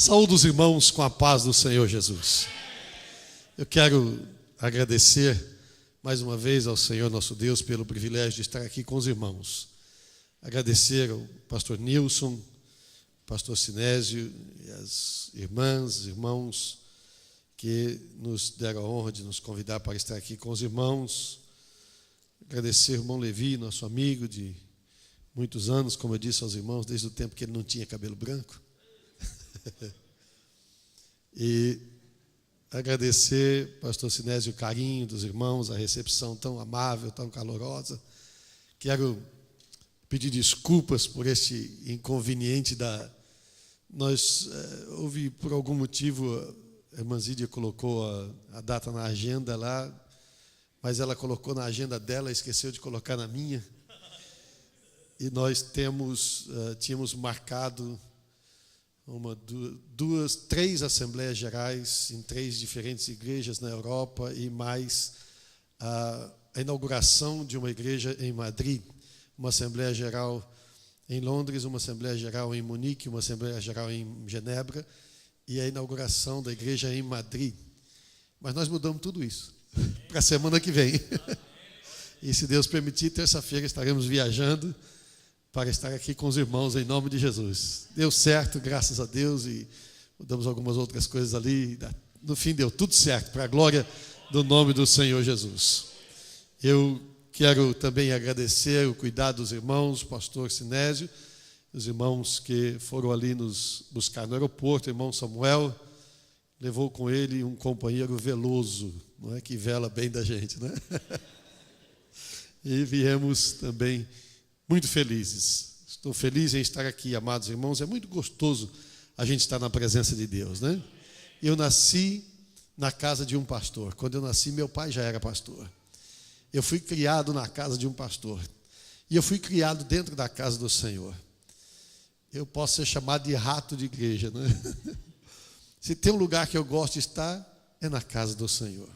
Saúdo os irmãos com a paz do Senhor Jesus. Eu quero agradecer mais uma vez ao Senhor nosso Deus pelo privilégio de estar aqui com os irmãos. Agradecer ao pastor Nilson, pastor Sinésio e as irmãs, irmãos que nos deram a honra de nos convidar para estar aqui com os irmãos. Agradecer ao irmão Levi, nosso amigo de muitos anos, como eu disse aos irmãos, desde o tempo que ele não tinha cabelo branco. E agradecer, pastor Sinésio, o carinho dos irmãos, a recepção tão amável, tão calorosa. Quero pedir desculpas por este inconveniente houve, por algum motivo, a irmã Zídia colocou a data na agenda lá, mas ela colocou na agenda dela e esqueceu de colocar na minha. E nós tínhamos marcado três assembleias gerais em 3 diferentes igrejas na Europa e mais a inauguração de uma igreja em Madrid, uma assembleia geral em Londres, uma assembleia geral em Munique, uma assembleia geral em Genebra e a inauguração da igreja em Madrid. Mas nós mudamos tudo isso para a semana que vem. E se Deus permitir, terça-feira estaremos viajando para estar aqui com os irmãos em nome de Jesus. Deu certo, graças a Deus, e mudamos algumas outras coisas ali. No fim deu tudo certo, para a glória do nome do Senhor Jesus. Eu quero também agradecer o cuidado dos irmãos, o pastor Sinésio, os irmãos que foram ali nos buscar no aeroporto, o irmão Samuel, levou com ele um companheiro veloso, não é, que vela bem da gente, né? E viemos também muito felizes. Estou feliz em estar aqui, amados irmãos. É muito gostoso a gente estar na presença de Deus, né? Eu nasci na casa de um pastor. Quando eu nasci, meu pai já era pastor. Eu fui criado na casa de um pastor. E eu fui criado dentro da casa do Senhor. Eu posso ser chamado de rato de igreja, né? Se tem um lugar que eu gosto de estar, é na casa do Senhor.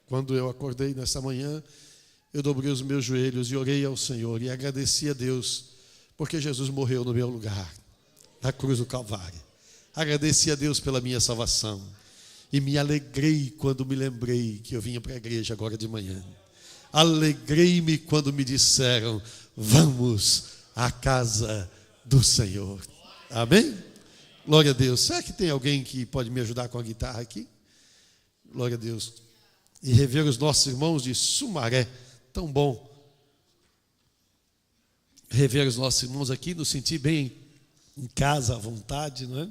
Quando eu acordei nessa manhã, eu dobrei os meus joelhos e orei ao Senhor e agradeci a Deus, porque Jesus morreu no meu lugar, na cruz do Calvário. Agradeci a Deus pela minha salvação e me alegrei quando me lembrei que eu vinha para a igreja agora de manhã. Alegrei-me quando me disseram: vamos à casa do Senhor. Amém? Glória a Deus. Será que tem alguém que pode me ajudar com a guitarra aqui? Glória a Deus. E rever os nossos irmãos de Sumaré. Tão bom rever os nossos irmãos aqui, nos sentir bem em casa, à vontade, não é?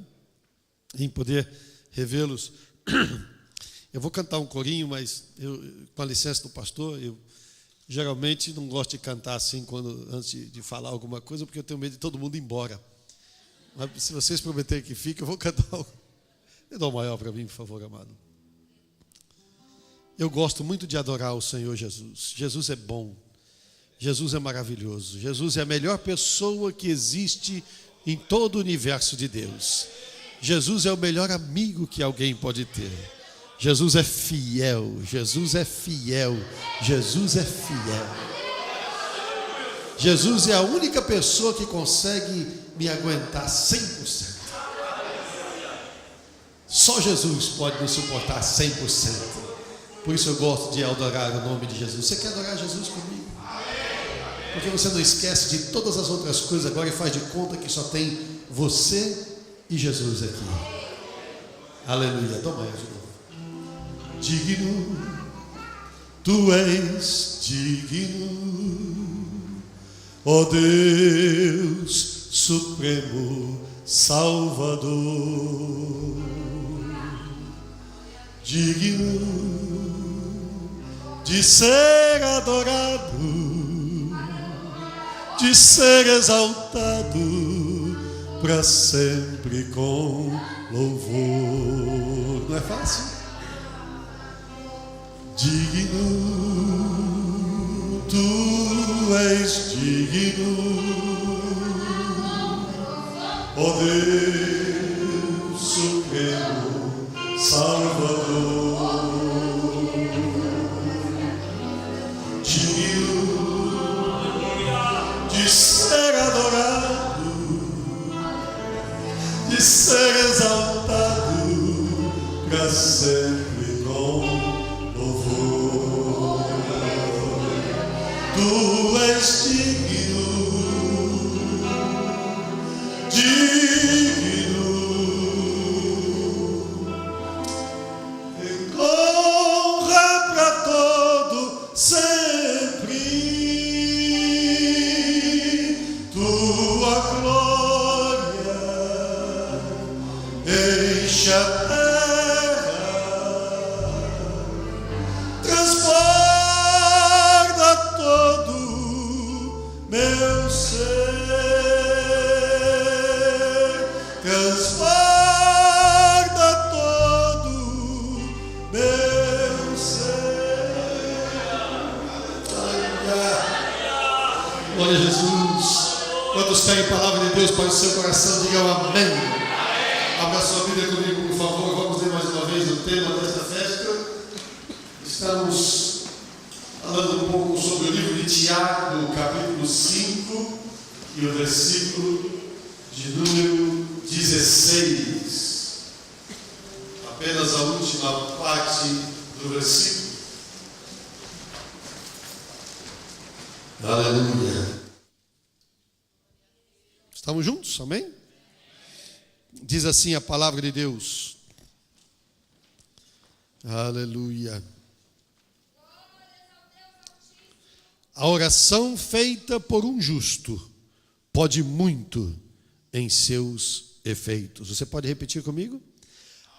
Em poder revê-los. Eu vou cantar um corinho, mas com a licença do pastor, eu geralmente não gosto de cantar assim antes de falar alguma coisa, porque eu tenho medo de todo mundo ir embora. Mas se vocês prometerem que fica, eu vou cantar. Dá um maior para mim, por favor, amado. Eu gosto muito de adorar o Senhor Jesus. Jesus é bom. Jesus é maravilhoso. Jesus é a melhor pessoa que existe em todo o universo de Deus. Jesus é o melhor amigo que alguém pode ter. Jesus é fiel. Jesus é fiel. Jesus é fiel. Jesus é a única pessoa que consegue me aguentar 100%. Só Jesus pode nos suportar 100%. Por isso eu gosto de adorar o nome de Jesus. Você quer adorar Jesus comigo? Porque você não esquece de todas as outras coisas agora e faz de conta que só tem você e Jesus aqui. Aleluia. Toma aí de novo. Digno, tu és digno, ó Deus Supremo Salvador. Digno de ser adorado, de ser exaltado para sempre com louvor. Não é fácil? Digno, tu és digno, ó Deus Supremo Salvador. De ser adorado, de ser exaltado Jesus. Quantos têm palavra de Deus para o seu coração, digam amém. Abra sua Bíblia comigo, por favor. Vamos ler mais uma vez o tema desta festa. Estamos falando um pouco sobre o livro de Tiago, capítulo 5, e o versículo de número 16. Apenas a última parte do versículo. Aleluia. Estamos juntos? Amém? Diz assim a palavra de Deus. Aleluia. A oração feita por um justo pode muito em seus efeitos. Você pode repetir comigo?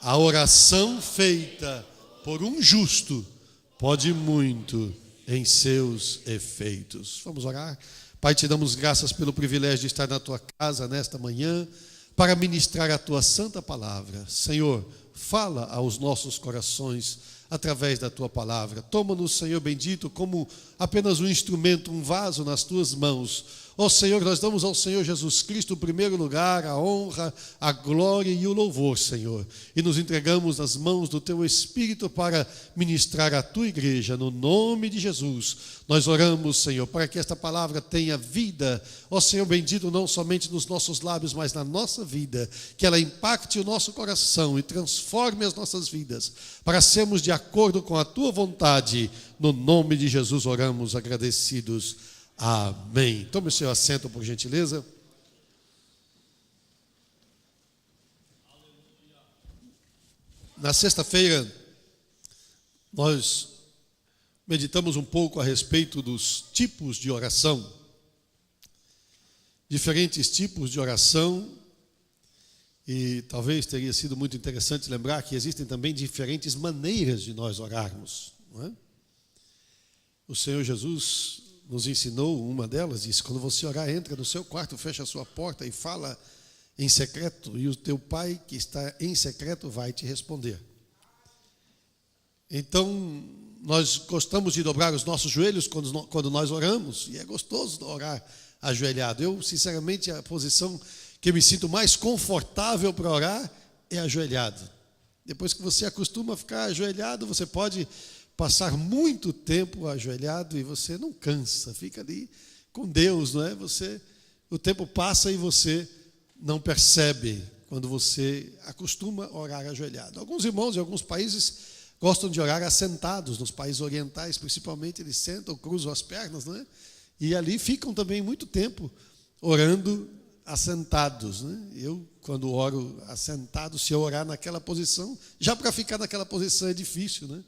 A oração feita por um justo pode muito em seus efeitos. Vamos orar? Pai, te damos graças pelo privilégio de estar na tua casa nesta manhã para ministrar a tua santa palavra. Senhor, fala aos nossos corações através da tua palavra. Toma-nos, Senhor bendito, como apenas um instrumento, um vaso nas tuas mãos. Ó Senhor, nós damos ao Senhor Jesus Cristo o primeiro lugar, a honra, a glória e o louvor, Senhor. E nos entregamos nas mãos do teu Espírito para ministrar a tua igreja, no nome de Jesus. Nós oramos, Senhor, para que esta palavra tenha vida, ó Senhor bendito, não somente nos nossos lábios, mas na nossa vida, que ela impacte o nosso coração e transforme as nossas vidas, para sermos de acordo com a tua vontade. No nome de Jesus oramos agradecidos. Amém. Tome o seu assento, por gentileza. Na sexta-feira, nós meditamos um pouco a respeito dos tipos de oração. Diferentes tipos de oração. E talvez teria sido muito interessante lembrar que existem também diferentes maneiras de nós orarmos, não é? O Senhor Jesus nos ensinou uma delas, disse: quando você orar, entra no seu quarto, fecha a sua porta e fala em secreto, e o teu pai que está em secreto vai te responder. Então, nós gostamos de dobrar os nossos joelhos quando nós oramos, e é gostoso orar ajoelhado. Eu, sinceramente, a posição que eu me sinto mais confortável para orar é ajoelhado. Depois que você acostuma a ficar ajoelhado, você pode passar muito tempo ajoelhado e você não cansa, fica ali com Deus, não é? O tempo passa e você não percebe quando você acostuma a orar ajoelhado. Alguns irmãos em alguns países gostam de orar assentados, nos países orientais principalmente, eles sentam, cruzam as pernas, não é? E ali ficam também muito tempo orando assentados, né? Eu, quando oro assentado, se eu orar naquela posição, já para ficar naquela posição é difícil, né?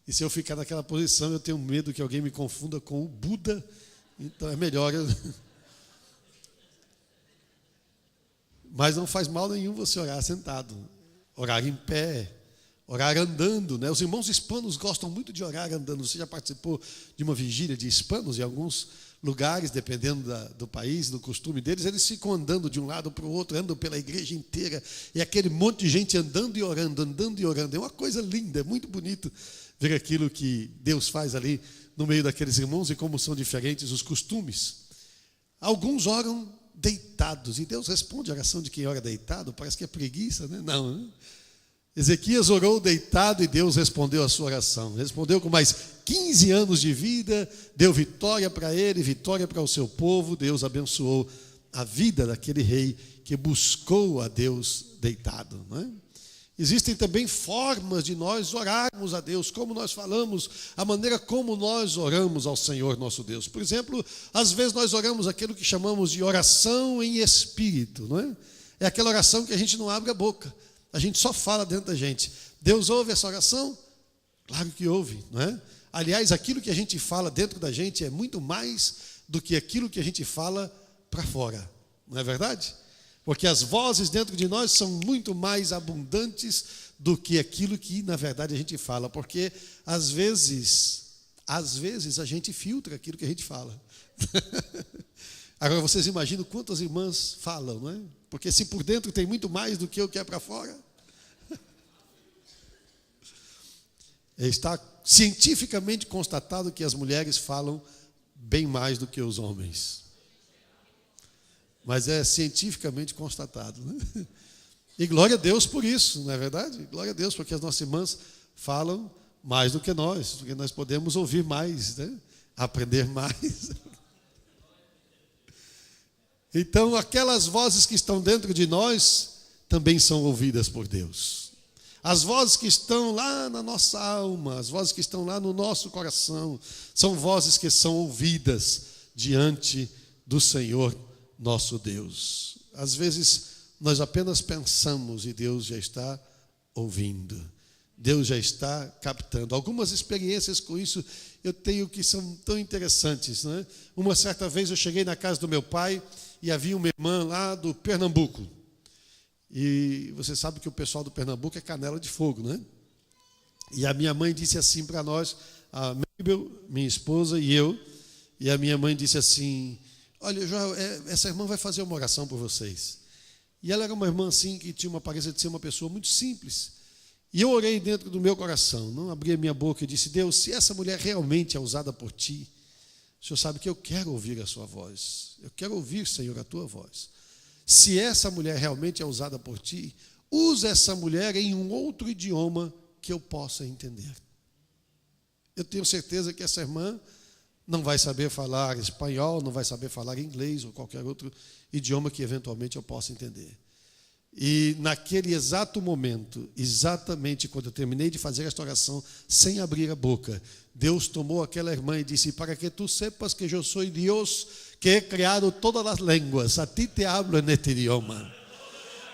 E se eu ficar naquela posição, eu tenho medo que alguém me confunda com o Buda, então é melhor eu... Mas não faz mal nenhum você orar sentado, orar em pé, orar andando, né? Os irmãos hispanos gostam muito de orar andando. Você já participou de uma vigília de hispanos? Em alguns lugares, dependendo do país, do costume deles, eles ficam andando de um lado para o outro, andam pela igreja inteira, e aquele monte de gente andando e orando, andando e orando. É uma coisa linda, é muito bonito ver aquilo que Deus faz ali no meio daqueles irmãos e como são diferentes os costumes. Alguns oram deitados, e Deus responde a oração de quem ora deitado. Parece que é preguiça, né? Não, né? Ezequias orou deitado e Deus respondeu a sua oração. Respondeu com mais 15 anos de vida, deu vitória para ele, vitória para o seu povo. Deus abençoou a vida daquele rei que buscou a Deus deitado, não é? Existem também formas de nós orarmos a Deus, como nós falamos, a maneira como nós oramos ao Senhor nosso Deus. Por exemplo, às vezes nós oramos aquilo que chamamos de oração em espírito, não é? É aquela oração que a gente não abre a boca, a gente só fala dentro da gente. Deus ouve essa oração? Claro que ouve, não é? Aliás, aquilo que a gente fala dentro da gente é muito mais do que aquilo que a gente fala para fora, não é verdade? Porque as vozes dentro de nós são muito mais abundantes do que aquilo que, na verdade, a gente fala. Porque, às vezes a gente filtra aquilo que a gente fala. Agora, vocês imaginam quantas irmãs falam, não é? Porque se por dentro tem muito mais do que o que é para fora. Está cientificamente constatado que as mulheres falam bem mais do que os homens. mas é cientificamente constatado, né? E glória a Deus por isso, não é verdade? Glória a Deus, porque as nossas irmãs falam mais do que nós, porque nós podemos ouvir mais, né? Aprender mais. Então, aquelas vozes que estão dentro de nós também são ouvidas por Deus. As vozes que estão lá na nossa alma, as vozes que estão lá no nosso coração, são vozes que são ouvidas diante do Senhor nosso Deus. Às vezes, nós apenas pensamos e Deus já está ouvindo. Deus já está captando. Algumas experiências com isso eu tenho que são tão interessantes, né? Uma certa vez eu cheguei na casa do meu pai e havia uma irmã lá do Pernambuco. E você sabe que o pessoal do Pernambuco é canela de fogo, né? E a minha mãe disse assim para nós, a Mabel, minha esposa e eu, e a minha mãe disse assim: olha, Joel, essa irmã vai fazer uma oração por vocês. E ela era uma irmã assim que tinha uma aparência de ser uma pessoa muito simples. E eu orei dentro do meu coração, não abri a minha boca e disse: Deus, se essa mulher realmente é usada por ti, o Senhor sabe que eu quero ouvir a sua voz. Eu quero ouvir, Senhor, a tua voz. Se essa mulher realmente é usada por ti, usa essa mulher em um outro idioma que eu possa entender. Eu tenho certeza que essa irmã não vai saber falar espanhol, não vai saber falar inglês ou qualquer outro idioma que eventualmente eu possa entender. E naquele exato momento, exatamente quando eu terminei de fazer esta oração, sem abrir a boca, Deus tomou aquela irmã e disse: para que tu sepas que eu sou Deus que he criado todas as línguas, a ti te hablo neste idioma.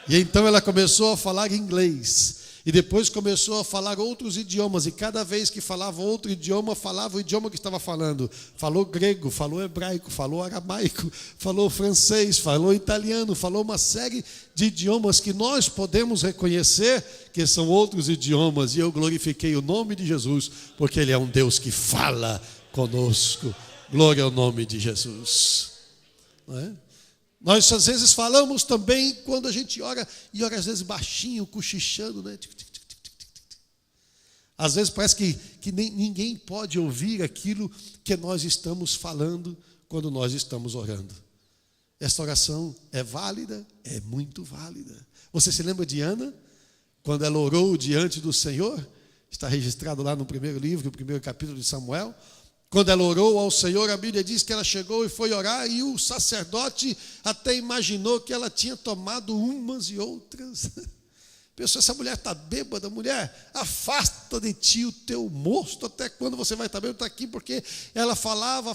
E então ela começou a falar inglês. E depois começou a falar outros idiomas, e cada vez que falava outro idioma, falava o idioma que estava falando. Falou grego, falou hebraico, falou aramaico, falou francês, falou italiano, falou uma série de idiomas que nós podemos reconhecer que são outros idiomas. E eu glorifiquei o nome de Jesus, porque Ele é um Deus que fala conosco. Glória ao nome de Jesus. Não é? Nós às vezes falamos também quando a gente ora, e ora às vezes baixinho, cochichando, né? Às vezes parece que ninguém pode ouvir aquilo que nós estamos falando quando nós estamos orando. Esta oração é válida, é muito válida. Você se lembra de Ana? Quando ela orou diante do Senhor? Está registrado lá no primeiro livro, no primeiro capítulo de Samuel. Quando ela orou ao Senhor, a Bíblia diz que ela chegou e foi orar, e o sacerdote até imaginou que ela tinha tomado umas e outras. Pensou: essa mulher está bêbada. Mulher, afasta de ti o teu mosto. Até quando você vai estar bêbada? Está aqui, porque ela falava,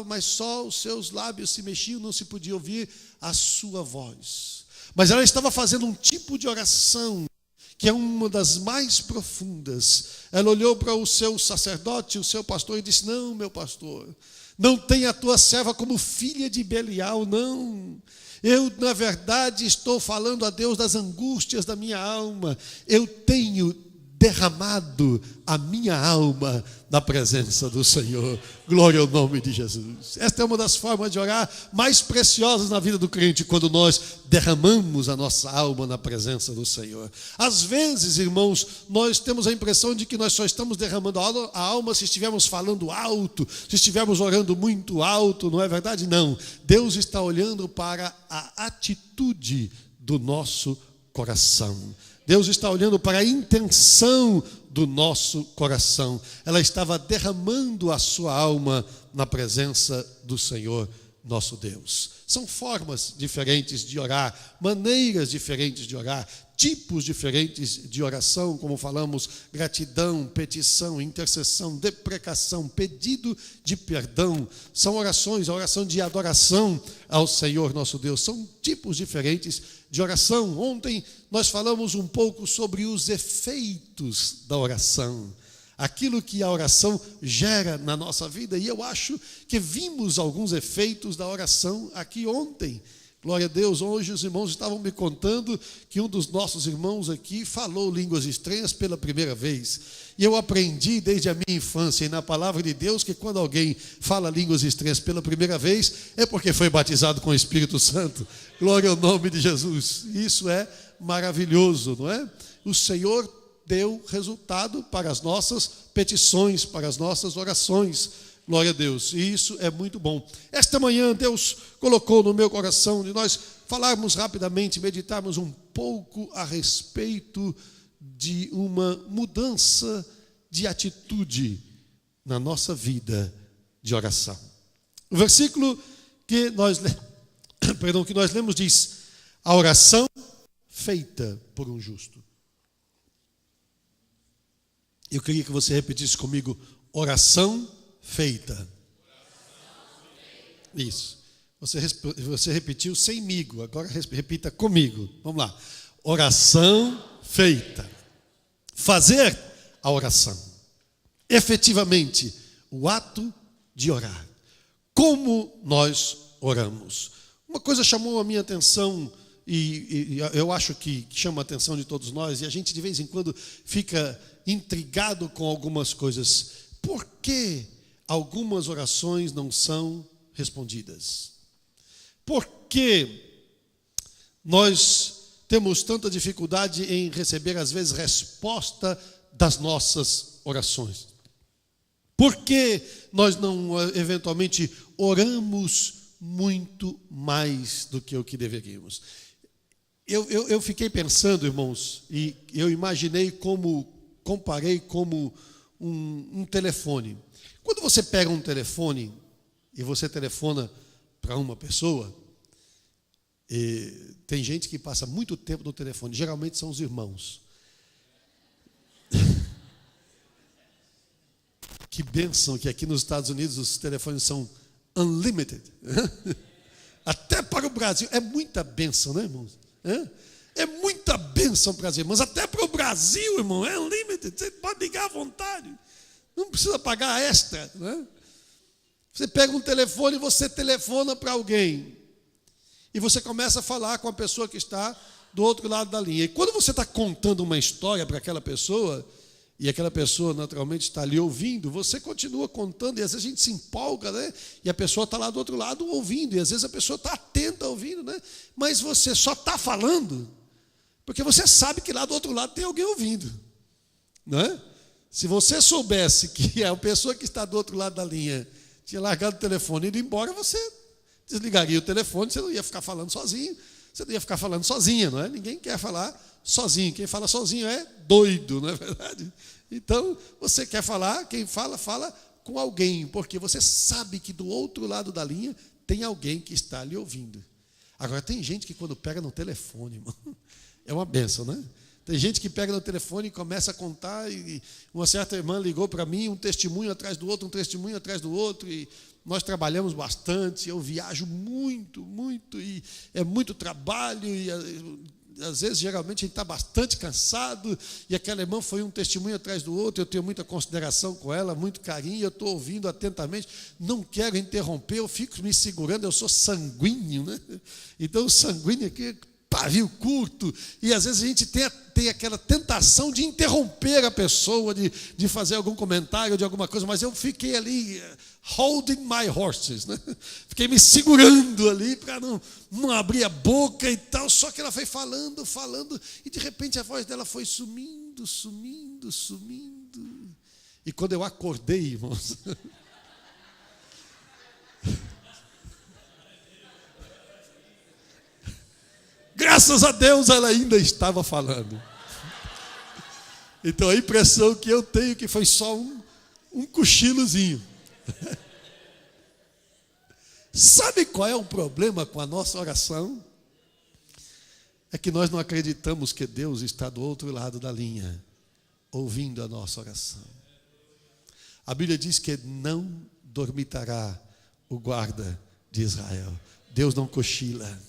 mas só os seus lábios se mexiam, não se podia ouvir a sua voz. Mas ela estava fazendo um tipo de oração que é uma das mais profundas. Ela olhou para o seu sacerdote, o seu pastor, e disse: não, meu pastor, não tenha a tua serva como filha de Belial, não. Eu, na verdade, estou falando a Deus das angústias da minha alma. Eu tenho derramado a minha alma na presença do Senhor. Glória ao nome de Jesus. Esta é uma das formas de orar mais preciosas na vida do crente, quando nós derramamos a nossa alma na presença do Senhor. Às vezes, irmãos, nós temos a impressão de que nós só estamos derramando a alma se estivermos falando alto, se estivermos orando muito alto, não é verdade? Não. Deus está olhando para a atitude do nosso coração. Deus está olhando para a intenção do nosso coração. Ela estava derramando a sua alma na presença do Senhor nosso Deus. São formas diferentes de orar, maneiras diferentes de orar, tipos diferentes de oração, como falamos: gratidão, petição, intercessão, deprecação, pedido de perdão. São orações, a oração de adoração ao Senhor nosso Deus. São tipos diferentes de oração. Ontem nós falamos um pouco sobre os efeitos da oração, aquilo que a oração gera na nossa vida, e eu acho que vimos alguns efeitos da oração aqui ontem. Glória a Deus. Hoje os irmãos estavam me contando que um dos nossos irmãos aqui falou línguas estranhas pela primeira vez. E eu aprendi desde a minha infância e na palavra de Deus que quando alguém fala línguas estranhas pela primeira vez, é porque foi batizado com o Espírito Santo. Glória ao nome de Jesus. Isso é maravilhoso, não é? O Senhor deu resultado para as nossas petições, para as nossas orações. Glória a Deus. E isso é muito bom. Esta manhã Deus colocou no meu coração de nós falarmos rapidamente, meditarmos um pouco a respeito de uma mudança de atitude na nossa vida de oração. O versículo que nós lemos diz: a oração feita por um justo. Eu queria que você repetisse comigo: oração feita. Isso. Você repetiu semigo, agora repita comigo. Vamos lá. Oração feita. Fazer a oração. Efetivamente, o ato de orar. Como nós oramos. Uma coisa chamou a minha atenção, e eu acho que chama a atenção de todos nós, e a gente de vez em quando fica intrigado com algumas coisas. Por que algumas orações não são respondidas? Por que nós temos tanta dificuldade em receber, às vezes, resposta das nossas orações? Por que nós não, eventualmente, oramos muito mais do que o que deveríamos? Eu fiquei pensando, irmãos, e eu comparei como um telefone. Quando você pega um telefone e você telefona para uma pessoa, tem gente que passa muito tempo no telefone, geralmente são os irmãos. Que bênção que aqui nos Estados Unidos os telefones são unlimited. Até para o Brasil. É muita bênção, né, irmãos? É muita bênção para as irmãs. Até para o Brasil, irmão, é unlimited. Você pode ligar à vontade. Não precisa pagar extra, né? Você pega um telefone e você telefona para alguém. E você começa a falar com a pessoa que está do outro lado da linha. E quando você está contando uma história para aquela pessoa, e aquela pessoa naturalmente está ali ouvindo, você continua contando, e às vezes a gente se empolga, né? E a pessoa está lá do outro lado ouvindo, e às vezes a pessoa está atenta ouvindo, né? Mas você só está falando porque você sabe que lá do outro lado tem alguém ouvindo, não é? Se você soubesse que a pessoa que está do outro lado da linha tinha largado o telefone e ido embora, você desligaria o telefone, você não ia ficar falando sozinho, você não ia ficar falando sozinha, não é? Ninguém quer falar sozinho. Quem fala sozinho é doido, não é verdade? Então, você quer falar, quem fala, fala com alguém, porque você sabe que do outro lado da linha tem alguém que está lhe ouvindo. Agora, tem gente que quando pega no telefone, irmão, é uma bênção, né? Tem gente que pega no telefone e começa a contar, e uma certa irmã ligou para mim, um testemunho atrás do outro, e nós trabalhamos bastante, eu viajo muito, e é muito trabalho, e às vezes, geralmente, a gente está bastante cansado, e aquela irmã foi um testemunho atrás do outro, eu tenho muita consideração com ela, muito carinho, eu estou ouvindo atentamente, não quero interromper, eu fico me segurando, eu sou sanguíneo, né? Então, o sanguíneo aqui, pavio curto, e às vezes a gente tem aquela tentação de interromper a pessoa, de fazer algum comentário, de alguma coisa, mas eu fiquei ali, holding my horses, né? Fiquei me segurando ali para não abrir a boca e tal, só que ela foi falando, e de repente a voz dela foi sumindo. E quando eu acordei, irmãos, graças a Deus ela ainda estava falando. Então a impressão que eu tenho que foi só um cochilozinho. Sabe qual é o problema com a nossa oração? É que nós não acreditamos que Deus está do outro lado da linha, ouvindo a nossa oração. A Bíblia diz que não dormitará o guarda de Israel. Deus não cochila.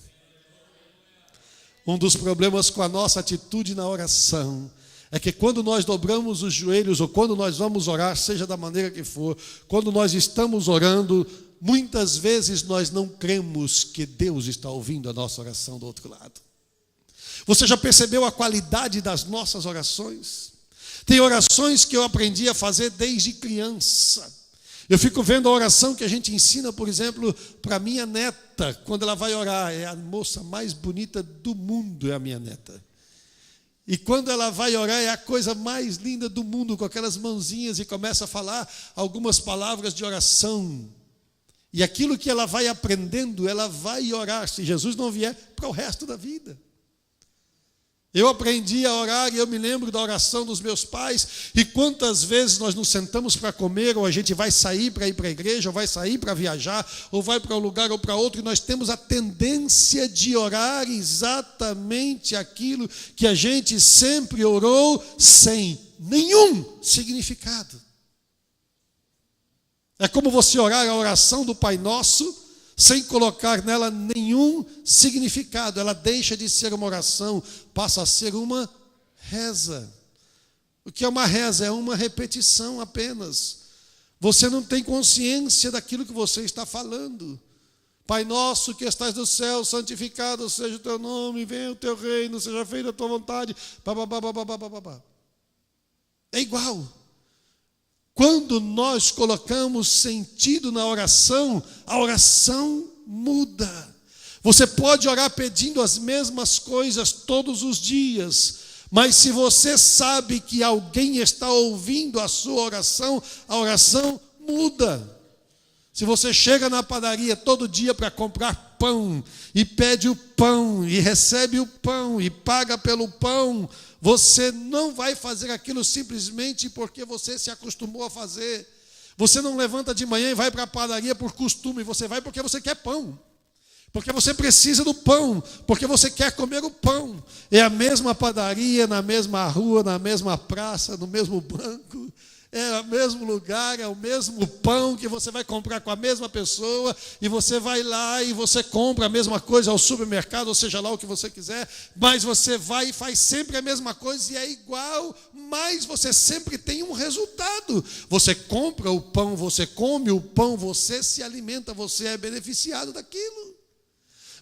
Um dos problemas com a nossa atitude na oração é que quando nós dobramos os joelhos ou quando nós vamos orar, seja da maneira que for, quando nós estamos orando, muitas vezes nós não cremos que Deus está ouvindo a nossa oração do outro lado. Você já percebeu a qualidade das nossas orações? Tem orações que eu aprendi a fazer desde criança. Eu fico vendo a oração que a gente ensina, por exemplo, para minha neta, quando ela vai orar. É a moça mais bonita do mundo, é a minha neta. E quando ela vai orar, é a coisa mais linda do mundo, com aquelas mãozinhas, e começa a falar algumas palavras de oração. E aquilo que ela vai aprendendo, ela vai orar, se Jesus não vier, para o resto da vida. Eu aprendi a orar e eu me lembro da oração dos meus pais. E quantas vezes nós nos sentamos para comer, ou a gente vai sair para ir para a igreja, ou vai sair para viajar, ou vai para um lugar ou para outro, e nós temos a tendência de orar exatamente aquilo que a gente sempre orou, sem nenhum significado. É como você orar a oração do Pai Nosso, sem colocar nela nenhum significado. Ela deixa de ser uma oração, passa a ser uma reza. O que é uma reza? É uma repetição apenas. Você não tem consciência daquilo que você está falando. Pai nosso que estás no céu, santificado seja o teu nome, venha o teu reino, seja feita a tua vontade. É igual. Quando nós colocamos sentido na oração, a oração muda. Você pode orar pedindo as mesmas coisas todos os dias, mas se você sabe que alguém está ouvindo a sua oração, a oração muda. Se você chega na padaria todo dia para comprar pão, e pede o pão, e recebe o pão, e paga pelo pão, você não vai fazer aquilo simplesmente porque você se acostumou a fazer. Você não levanta de manhã e vai para a padaria por costume, você vai porque você quer pão. Porque você precisa do pão, porque você quer comer o pão. É a mesma padaria, na mesma rua, na mesma praça, no mesmo banco. É o mesmo lugar, é o mesmo pão que você vai comprar com a mesma pessoa, e você vai lá e você compra a mesma coisa ao supermercado, ou seja lá o que você quiser, mas você vai e faz sempre a mesma coisa e é igual, mas você sempre tem um resultado. Você compra o pão, você come o pão, você se alimenta, você é beneficiado daquilo.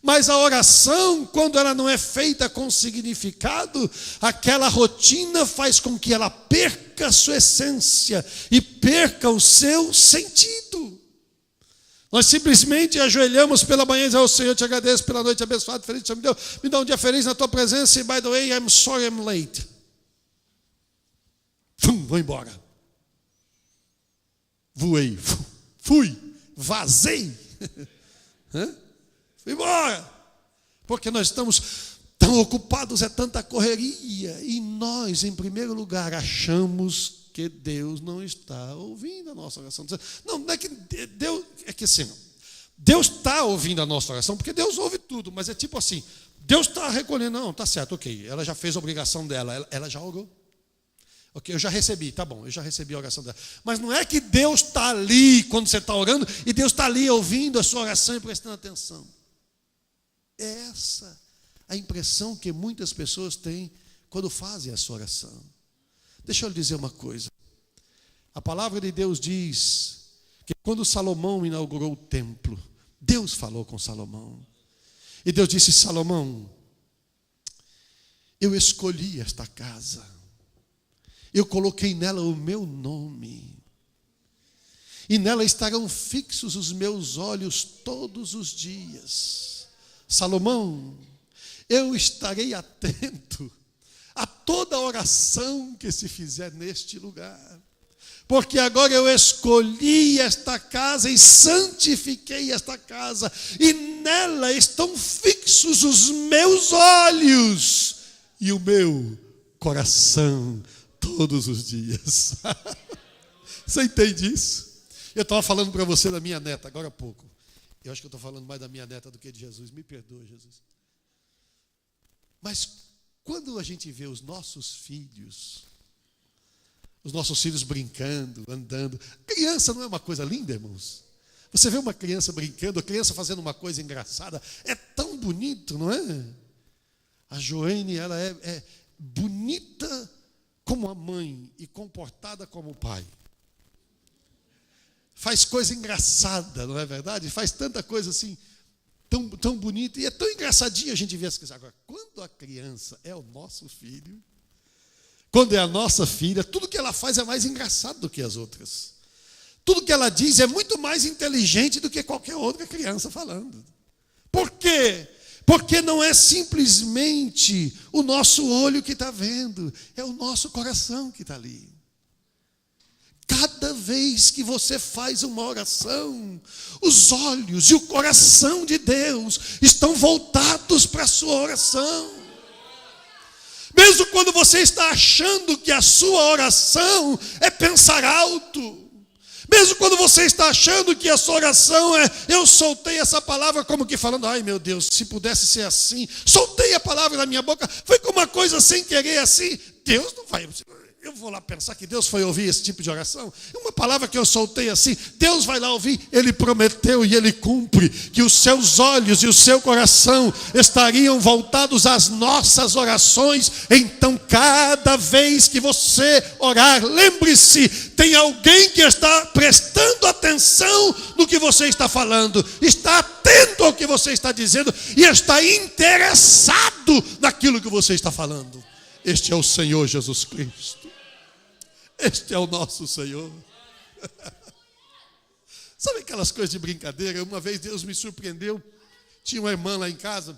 Mas a oração, quando ela não é feita com significado, aquela rotina faz com que ela perca a sua essência e perca o seu sentido. Nós simplesmente ajoelhamos pela manhã e dizemos: Senhor, eu te agradeço pela noite abençoada, feliz que você me deu. Me dá um dia feliz na tua presença, e by the way, I'm sorry I'm late. Vou embora. Voei, fui, vazei. Fui embora, porque nós estamos tão ocupados, é tanta correria, e nós, em primeiro lugar, achamos que Deus não está ouvindo a nossa oração. Não é que Deus, é que assim, Deus está ouvindo a nossa oração, porque Deus ouve tudo, mas é tipo assim, Deus está recolhendo, não, está certo, ok, ela já fez a obrigação dela, ela já orou. Ok, eu já recebi, tá bom, eu já recebi a oração dela. Mas não é que Deus está ali quando você está orando, e Deus está ali ouvindo a sua oração e prestando atenção. Essa é a impressão que muitas pessoas têm quando fazem a sua oração. Deixa eu lhe dizer uma coisa. A palavra de Deus diz que quando Salomão inaugurou o templo, Deus falou com Salomão. E Deus disse: Salomão, eu escolhi esta casa. Eu coloquei nela o meu nome. E nela estarão fixos os meus olhos todos os dias. Salomão, eu estarei atento a toda oração que se fizer neste lugar, porque agora eu escolhi esta casa e santifiquei esta casa, e nela estão fixos os meus olhos e o meu coração todos os dias. Você entende isso? Eu estava falando para você da minha neta agora há pouco. Eu acho que eu estou falando mais da minha neta do que de Jesus. Me perdoa, Jesus. Mas quando a gente vê os nossos filhos brincando, andando, criança não é uma coisa linda, irmãos? Você vê uma criança brincando, a criança fazendo uma coisa engraçada, é tão bonito, não é? A Joane, ela é bonita como a mãe e comportada como o pai. Faz coisa engraçada, não é verdade? Faz tanta coisa assim, tão bonita, e é tão engraçadinho a gente ver as coisas. Agora, quando a criança é o nosso filho, quando é a nossa filha, tudo que ela faz é mais engraçado do que as outras. Tudo que ela diz é muito mais inteligente do que qualquer outra criança falando. Por quê? Porque não é simplesmente o nosso olho que está vendo, é o nosso coração que está ali. Cada vez que você faz uma oração, os olhos e o coração de Deus estão voltados para a sua oração. Mesmo quando você está achando que a sua oração é pensar alto, mesmo quando você está achando que a sua oração é, eu soltei essa palavra como que falando, ai meu Deus, se pudesse ser assim, soltei a palavra na minha boca, foi como uma coisa sem querer assim, Deus não vai, eu vou lá pensar que Deus foi ouvir esse tipo de oração, uma palavra que eu soltei assim, Deus vai lá ouvir, Ele prometeu e Ele cumpre, que os seus olhos e o seu coração estariam voltados às nossas orações. Então cada vez que você orar, lembre-se, tem alguém que está prestando atenção no que você está falando, está atento ao que você está dizendo e está interessado naquilo que você está falando. Este é o Senhor Jesus Cristo. Este é o nosso Senhor. Sabe aquelas coisas de brincadeira? Uma vez Deus me surpreendeu. Tinha uma irmã lá em casa,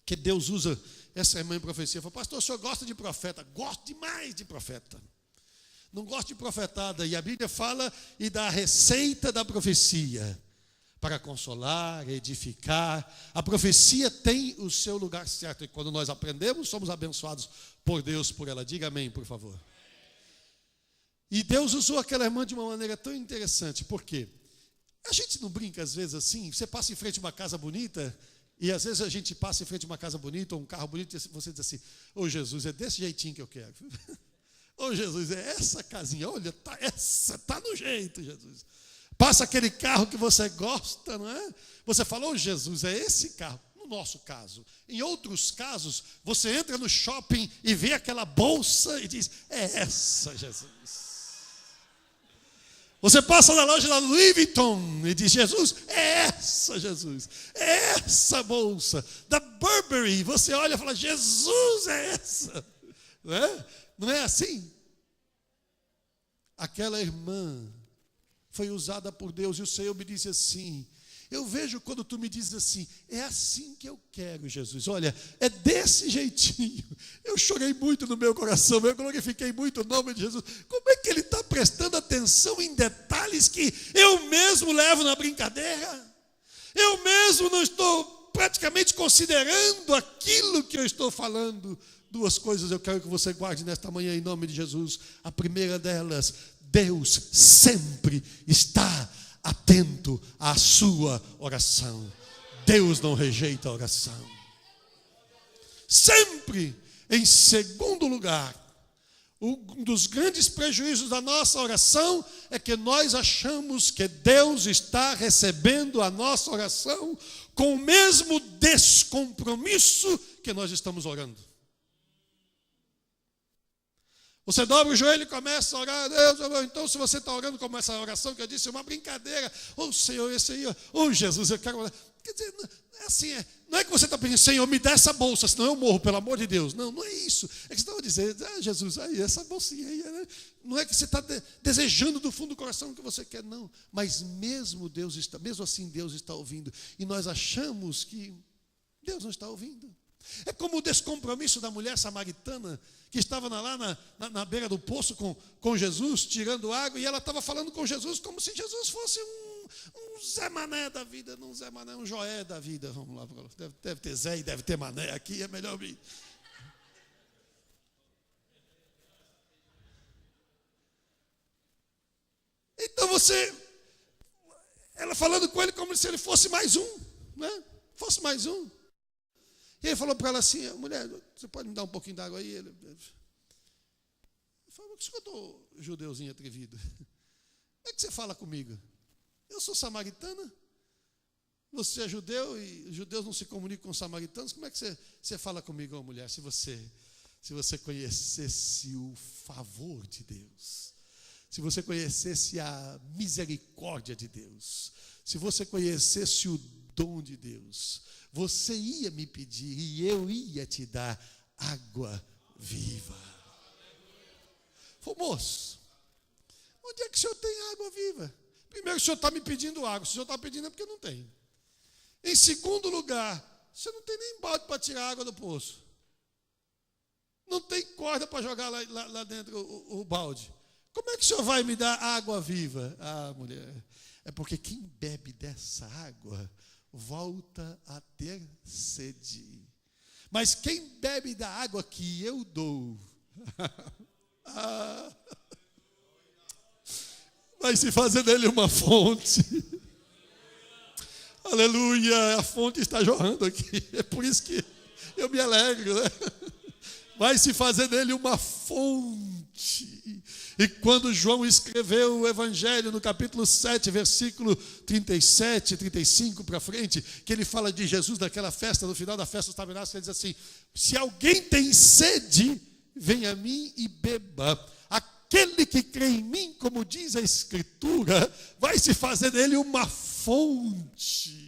que Deus usa essa irmã em profecia. Falou, pastor, o senhor gosta de profeta? Gosto demais de profeta. Não gosto de profetada. E a Bíblia fala e dá a receita da profecia. Para consolar, edificar. A profecia tem o seu lugar certo. E quando nós aprendemos, somos abençoados por Deus por ela. Diga amém, por favor. E Deus usou aquela irmã de uma maneira tão interessante. Por quê? A gente não brinca às vezes assim. Você passa em frente a uma casa bonita. E às vezes a gente passa em frente a uma casa bonita ou um carro bonito. E você diz assim, ô Jesus, é desse jeitinho que eu quero. Ô Jesus, é essa casinha. Olha, essa tá no jeito, Jesus. Passa aquele carro que você gosta, não é? Você fala, ô Jesus, é esse carro. No nosso caso. Em outros casos, você entra no shopping e vê aquela bolsa e diz, é essa, Jesus. Você passa na loja da Louis Vuitton e diz, Jesus, é essa, Jesus. É essa bolsa. Da Burberry, você olha e fala, Jesus, é essa. Não é? Não é assim? Aquela irmã foi usada por Deus e o Senhor me disse assim, eu vejo quando tu me dizes assim, é assim que eu quero, Jesus. Olha, é desse jeitinho. Eu chorei muito no meu coração, eu glorifiquei muito o nome de Jesus. Como é que ele está prestando atenção em detalhes que eu mesmo levo na brincadeira? Eu mesmo não estou praticamente considerando aquilo que eu estou falando. Duas coisas eu quero que você guarde nesta manhã em nome de Jesus. A primeira delas, Deus sempre está atento à sua oração. Deus não rejeita a oração. Sempre. Em segundo lugar, um dos grandes prejuízos da nossa oração é que nós achamos que Deus está recebendo a nossa oração com o mesmo descompromisso que nós estamos orando. Você dobra o joelho e começa a orar, Deus, então se você está orando como essa oração que eu disse, é uma brincadeira, Senhor, esse aí, Jesus, eu quero orar. Quer dizer, é assim, não é que você está pedindo, Senhor, me dá essa bolsa, senão eu morro, pelo amor de Deus. Não, não é isso. É que você está dizendo, Jesus, aí, essa bolsinha aí, né? Não é que você está desejando do fundo do coração o que você quer, não. Mas mesmo assim Deus está ouvindo. E nós achamos que Deus não está ouvindo. É como o descompromisso da mulher samaritana que estava lá na beira do poço com Jesus, tirando água, e ela estava falando com Jesus como se Jesus fosse um Zé Mané da vida, não um Zé Mané, um Joé da vida. Vamos lá, deve ter Zé e deve ter Mané aqui, é melhor vir. Então ela falando com ele como se ele fosse mais um, né? Fosse mais um. E ele falou para ela assim, mulher, você pode me dar um pouquinho d'água aí? Ele falou, que estou judeuzinho atrevido. Como é que você fala comigo? Eu sou samaritana, você é judeu e os judeus não se comunicam com os samaritanos, como é que você fala comigo, mulher, se você conhecesse o favor de Deus, se você conhecesse a misericórdia de Deus, se você conhecesse o dom de Deus, você ia me pedir e eu ia te dar água viva. Falei, moço, onde é que o senhor tem água viva? Primeiro, o senhor está me pedindo água. Se o senhor está pedindo é porque não tem. Em segundo lugar, Você não tem nem balde para tirar a água do poço. Não tem corda para jogar lá dentro o balde. Como é que o senhor vai me dar água viva? Ah, mulher, é porque quem bebe dessa água volta a ter sede. Mas quem bebe da água que eu dou, vai se fazer dele uma fonte. Aleluia, a fonte está jorrando aqui. É por isso que eu me alegro, né? Vai se fazer dele uma fonte. E quando João escreveu o Evangelho, no capítulo 7, versículo 37, 35 para frente, que ele fala de Jesus naquela festa, no final da festa dos tabernáculos, ele diz assim: se alguém tem sede, venha a mim e beba. Aquele que crê em mim, como diz a Escritura, vai se fazer dele uma fonte.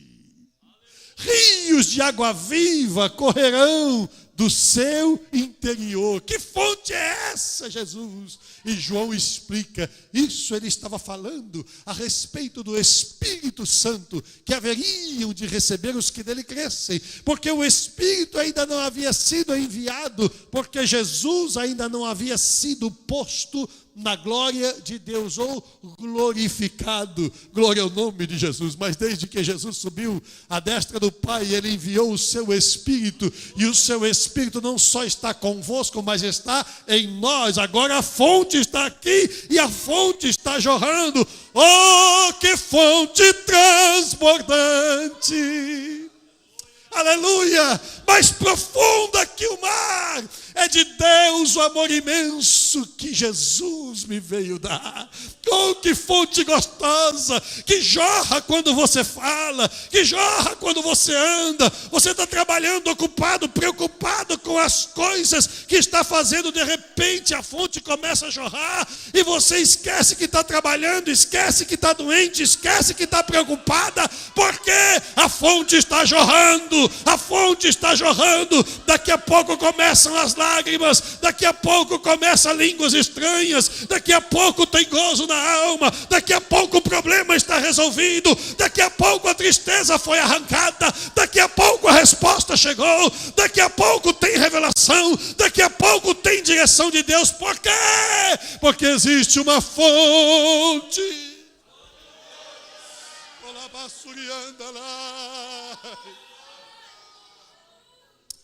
Rios de água viva correrão do seu interior. Que fonte é essa, Jesus? E João explica, isso ele estava falando a respeito do Espírito Santo, que haveriam de receber os que dele crescem, porque o Espírito ainda não havia sido enviado, porque Jesus ainda não havia sido posto na glória de Deus, ou glorificado. Glória ao nome de Jesus. Mas desde que Jesus subiu à destra do Pai, ele enviou o seu Espírito, e o seu Espírito não só está convosco, mas está em nós. Agora a fonte está aqui e a fonte está jorrando. Oh, que fonte transbordante! Aleluia! Mais profunda que o mar, é de Deus o amor imenso que Jesus me veio dar. Oh, que fonte gostosa, que jorra quando você fala, que jorra quando você anda. Você está trabalhando, ocupado, preocupado com as coisas que está fazendo. De repente a fonte começa a jorrar e você esquece que está trabalhando, esquece que está doente, esquece que está preocupada, porque a fonte está jorrando, a fonte está jorrando. Daqui a pouco começam as lágrimas, daqui a pouco começam línguas estranhas, daqui a pouco tem gozo na alma, daqui a pouco o problema está resolvido, daqui a pouco a tristeza foi arrancada, daqui a pouco a resposta chegou, daqui a pouco tem revelação, daqui a pouco tem direção de Deus. Por quê? Porque existe uma fonte.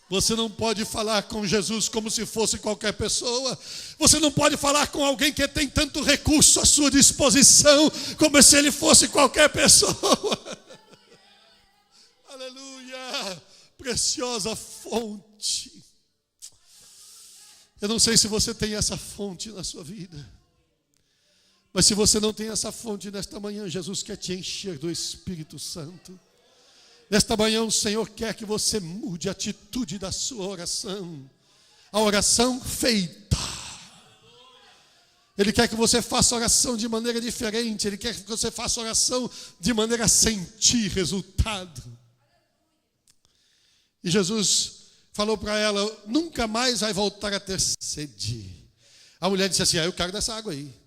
Você não pode falar com Jesus como se fosse qualquer pessoa. Você não pode falar com alguém que tem tanto recurso à sua disposição como se ele fosse qualquer pessoa. Aleluia! Preciosa fonte. Eu não sei se você tem essa fonte na sua vida, mas se você não tem essa fonte nesta manhã, Jesus quer te encher do Espírito Santo. Nesta manhã o Senhor quer que você mude a atitude da sua oração. A oração feita. Ele quer que você faça oração de maneira diferente. Ele quer que você faça oração de maneira a sentir resultado. E Jesus falou para ela: nunca mais vai voltar a ter sede. A mulher disse assim: eu quero dessa água aí.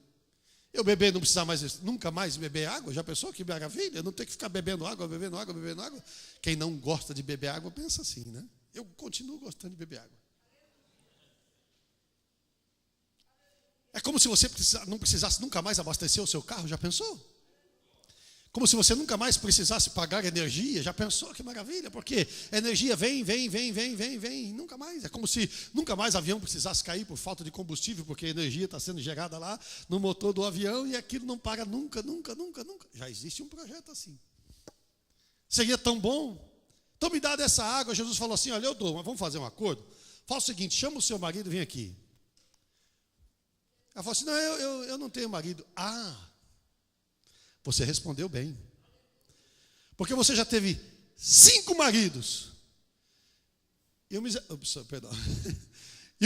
Eu beber, não precisar mais, nunca mais beber água? Já pensou que maravilha? Não ter que ficar bebendo água, bebendo água, bebendo água. Quem não gosta de beber água pensa assim, né? Eu continuo gostando de beber água. É como se você não precisasse nunca mais abastecer o seu carro, já pensou? Como se você nunca mais precisasse pagar energia, já pensou? Que maravilha, porque a energia vem, nunca mais. É como se nunca mais o avião precisasse cair por falta de combustível, porque a energia está sendo gerada lá no motor do avião e aquilo não para nunca. Já existe um projeto assim. Seria tão bom. Então me dá dessa água. Jesus falou assim: olha, eu dou, mas vamos fazer um acordo? Fala o seguinte, chama o seu marido e vem aqui. Ela falou assim: não, eu não tenho marido. Você respondeu bem. Porque você já teve 5 maridos. E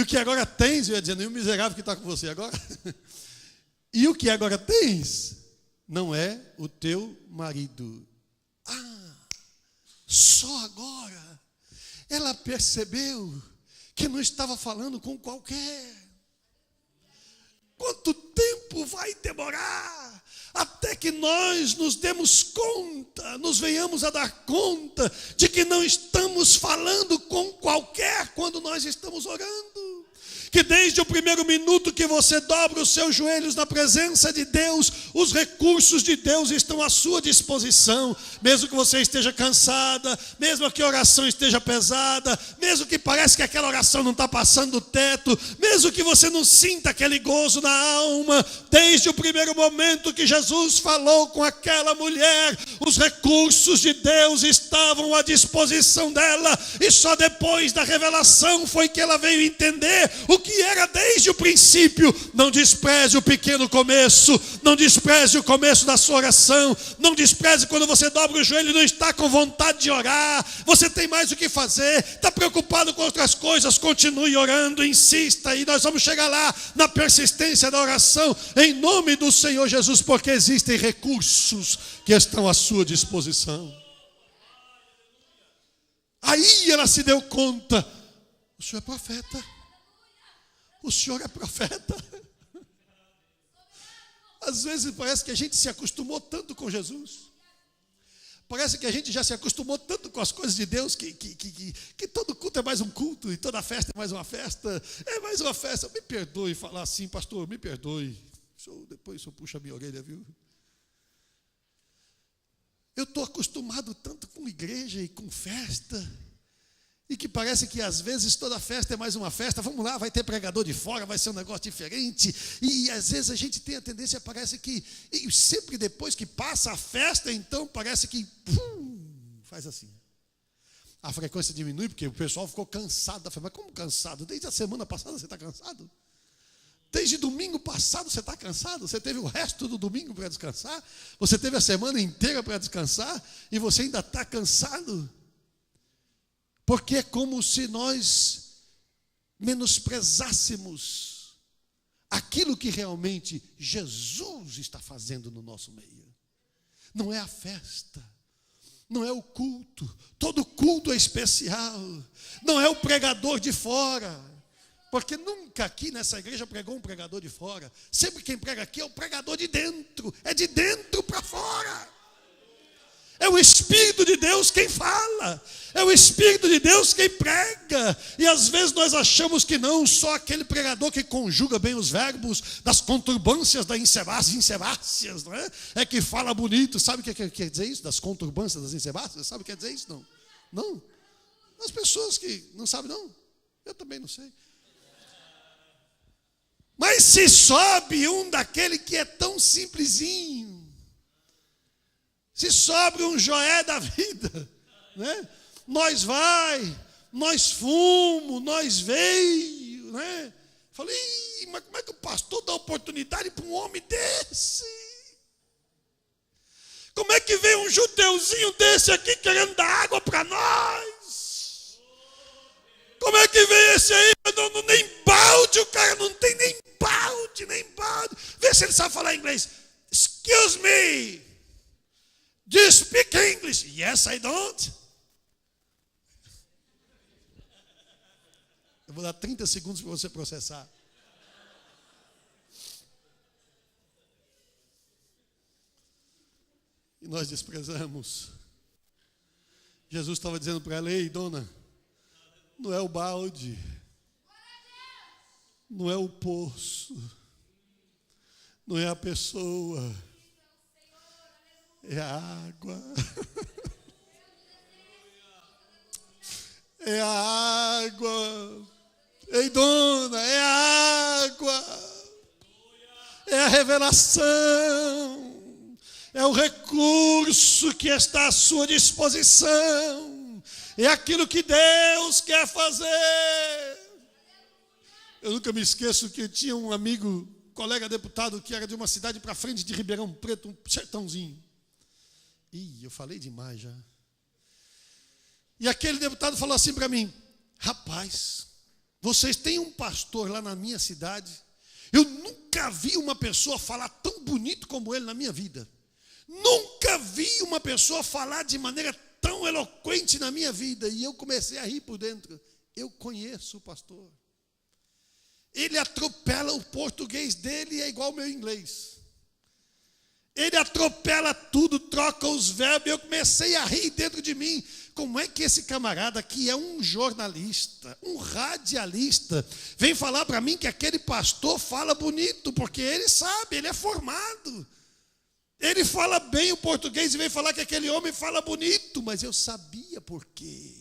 o que agora tens, eu ia dizendo, e o miserável que está com você agora? E o que agora tens não é o teu marido. Só agora ela percebeu que não estava falando com qualquer. Quanto tempo vai demorar Até que nós nos demos conta, nos venhamos a dar conta de que não estamos falando com qualquer quando nós estamos orando. Que desde o primeiro minuto que você dobra os seus joelhos na presença de Deus, os recursos de Deus estão à sua disposição. Mesmo que você esteja cansada, mesmo que a oração esteja pesada, mesmo que pareça que aquela oração não está passando do teto, mesmo que você não sinta aquele gozo na alma, desde o primeiro momento que Jesus falou com aquela mulher, os recursos de Deus estavam à disposição dela, e só depois da revelação foi que ela veio entender o que era desde o princípio. Não despreze o pequeno começo, não despreze o começo da sua oração, não despreze quando você dobra o joelho e não está com vontade de orar, você tem mais o que fazer, está preocupado com outras coisas, continue orando, insista, e nós vamos chegar lá na persistência da oração, em nome do Senhor Jesus, porque existem recursos que estão à sua disposição. Aí ela se deu conta: o senhor é profeta. O senhor é profeta. Às vezes parece que a gente se acostumou tanto com Jesus. Parece que a gente já se acostumou tanto com as coisas de Deus que todo culto é mais um culto e toda festa é mais uma festa. É mais uma festa. Me perdoe falar assim, pastor, me perdoe. Depois o senhor puxa a minha orelha, viu? Eu estou acostumado tanto com igreja e com festa, e que parece que às vezes toda festa é mais uma festa. Vamos lá, vai ter pregador de fora, vai ser um negócio diferente. E às vezes a gente tem a tendência, parece que, e sempre depois que passa a festa, então parece que faz assim. A frequência diminui porque o pessoal ficou cansado da festa. Mas como cansado? Desde a semana passada você está cansado? Desde domingo passado você está cansado? Você teve o resto do domingo para descansar? Você teve a semana inteira para descansar? E você ainda está cansado? Porque é como se nós menosprezássemos aquilo que realmente Jesus está fazendo no nosso meio. Não é a festa, não é o culto. Todo culto é especial. Não é o pregador de fora. Porque nunca aqui nessa igreja pregou um pregador de fora. Sempre quem prega aqui é o pregador de dentro. É de dentro para fora. É o Espírito de Deus quem fala. É o Espírito de Deus quem prega. E às vezes nós achamos que não, só aquele pregador que conjuga bem os verbos das conturbâncias das insebáceas, não é? É que fala bonito. Sabe o que quer dizer isso? Das conturbâncias das insebáceas? Sabe o que quer dizer isso? Não. Não? As pessoas que não sabem, não. Eu também não sei. Mas se sobe um daquele que é tão simplesinho, se sobre um Joé da vida, né? Nós fumo, nós veio, né? Falei, mas como é que o pastor dá oportunidade para um homem desse? Como é que vem um judeuzinho desse aqui querendo dar água para nós? Como é que vem esse aí? Nem balde, o cara não tem nem balde. Vê se ele sabe falar inglês. Excuse me. Do you speak English? Yes, I don't. Eu vou dar 30 segundos para você processar. E nós desprezamos. Jesus estava dizendo para ela: ei, dona, não é o balde, não é o poço, não é a pessoa, é a água. É a água. Ei, dona, é a água. É a revelação. É o recurso que está à sua disposição. É aquilo que Deus quer fazer. Eu nunca me esqueço que eu tinha um amigo, colega deputado, que era de uma cidade para frente de Ribeirão Preto, um sertãozinho. Ih, eu falei demais já. E aquele deputado falou assim para mim: rapaz, vocês têm um pastor lá na minha cidade. Eu nunca vi uma pessoa falar tão bonito como ele na minha vida. Nunca vi uma pessoa falar de maneira tão eloquente na minha vida. E eu comecei a rir por dentro. Eu conheço o pastor. Ele atropela o português dele e é igual ao meu inglês. Ele atropela tudo, troca os verbos. Eu comecei a rir dentro de mim. Como é que esse camarada que é um jornalista, um radialista, vem falar para mim que aquele pastor fala bonito, porque ele sabe, ele é formado. Ele fala bem o português e vem falar que aquele homem fala bonito, mas eu sabia por quê.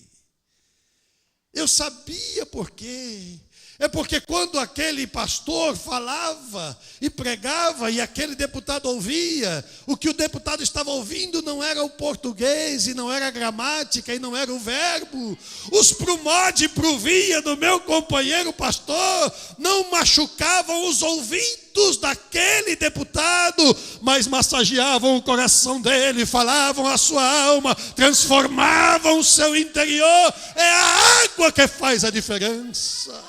Eu sabia por quê. É porque quando aquele pastor falava e pregava e aquele deputado ouvia, o que o deputado estava ouvindo não era o português e não era a gramática e não era o verbo. Os prumode e pruvia do meu companheiro pastor não machucavam os ouvidos daquele deputado, mas massageavam o coração dele, falavam a sua alma, transformavam o seu interior. É a água que faz a diferença.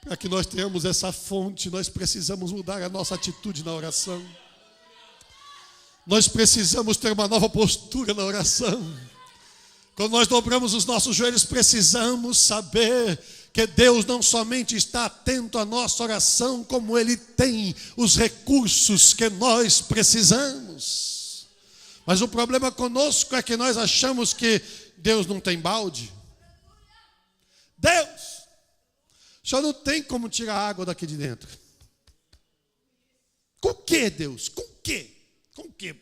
Para que nós tenhamos essa fonte, nós precisamos mudar a nossa atitude na oração. Nós precisamos ter uma nova postura na oração. Quando nós dobramos os nossos joelhos, precisamos saber que Deus não somente está atento à nossa oração, como Ele tem os recursos que nós precisamos. Mas o problema conosco é que nós achamos que Deus não tem balde. Deus! O Senhor não tem como tirar a água daqui de dentro. Com o que, Deus? Com o quê? Com o quê?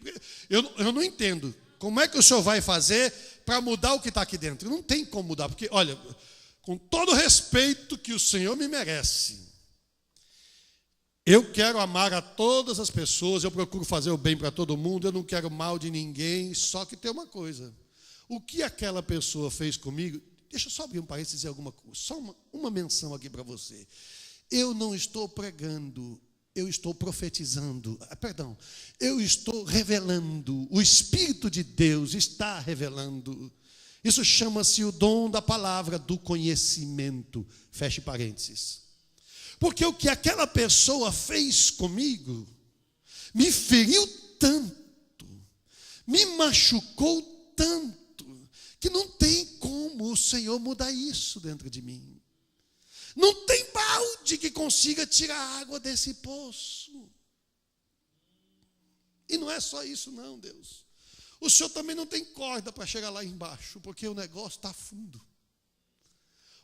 Eu não entendo. Como é que o Senhor vai fazer para mudar o que está aqui dentro? Não tem como mudar. Porque, olha, com todo o respeito que o Senhor me merece, eu quero amar a todas as pessoas, eu procuro fazer o bem para todo mundo, eu não quero mal de ninguém, só que tem uma coisa. O que aquela pessoa fez comigo... Deixa eu só abrir um parênteses e dizer alguma coisa. Só uma menção aqui para você. Eu não estou pregando, eu estou profetizando. Perdão, eu estou revelando. O Espírito de Deus está revelando. Isso chama-se o dom da palavra, do conhecimento. Feche parênteses. Porque o que aquela pessoa fez comigo me feriu tanto, me machucou tanto, que não tem como o Senhor mudar isso dentro de mim. Não tem balde que consiga tirar a água desse poço. E não é só isso não, Deus. O Senhor também não tem corda para chegar lá embaixo, porque o negócio está fundo.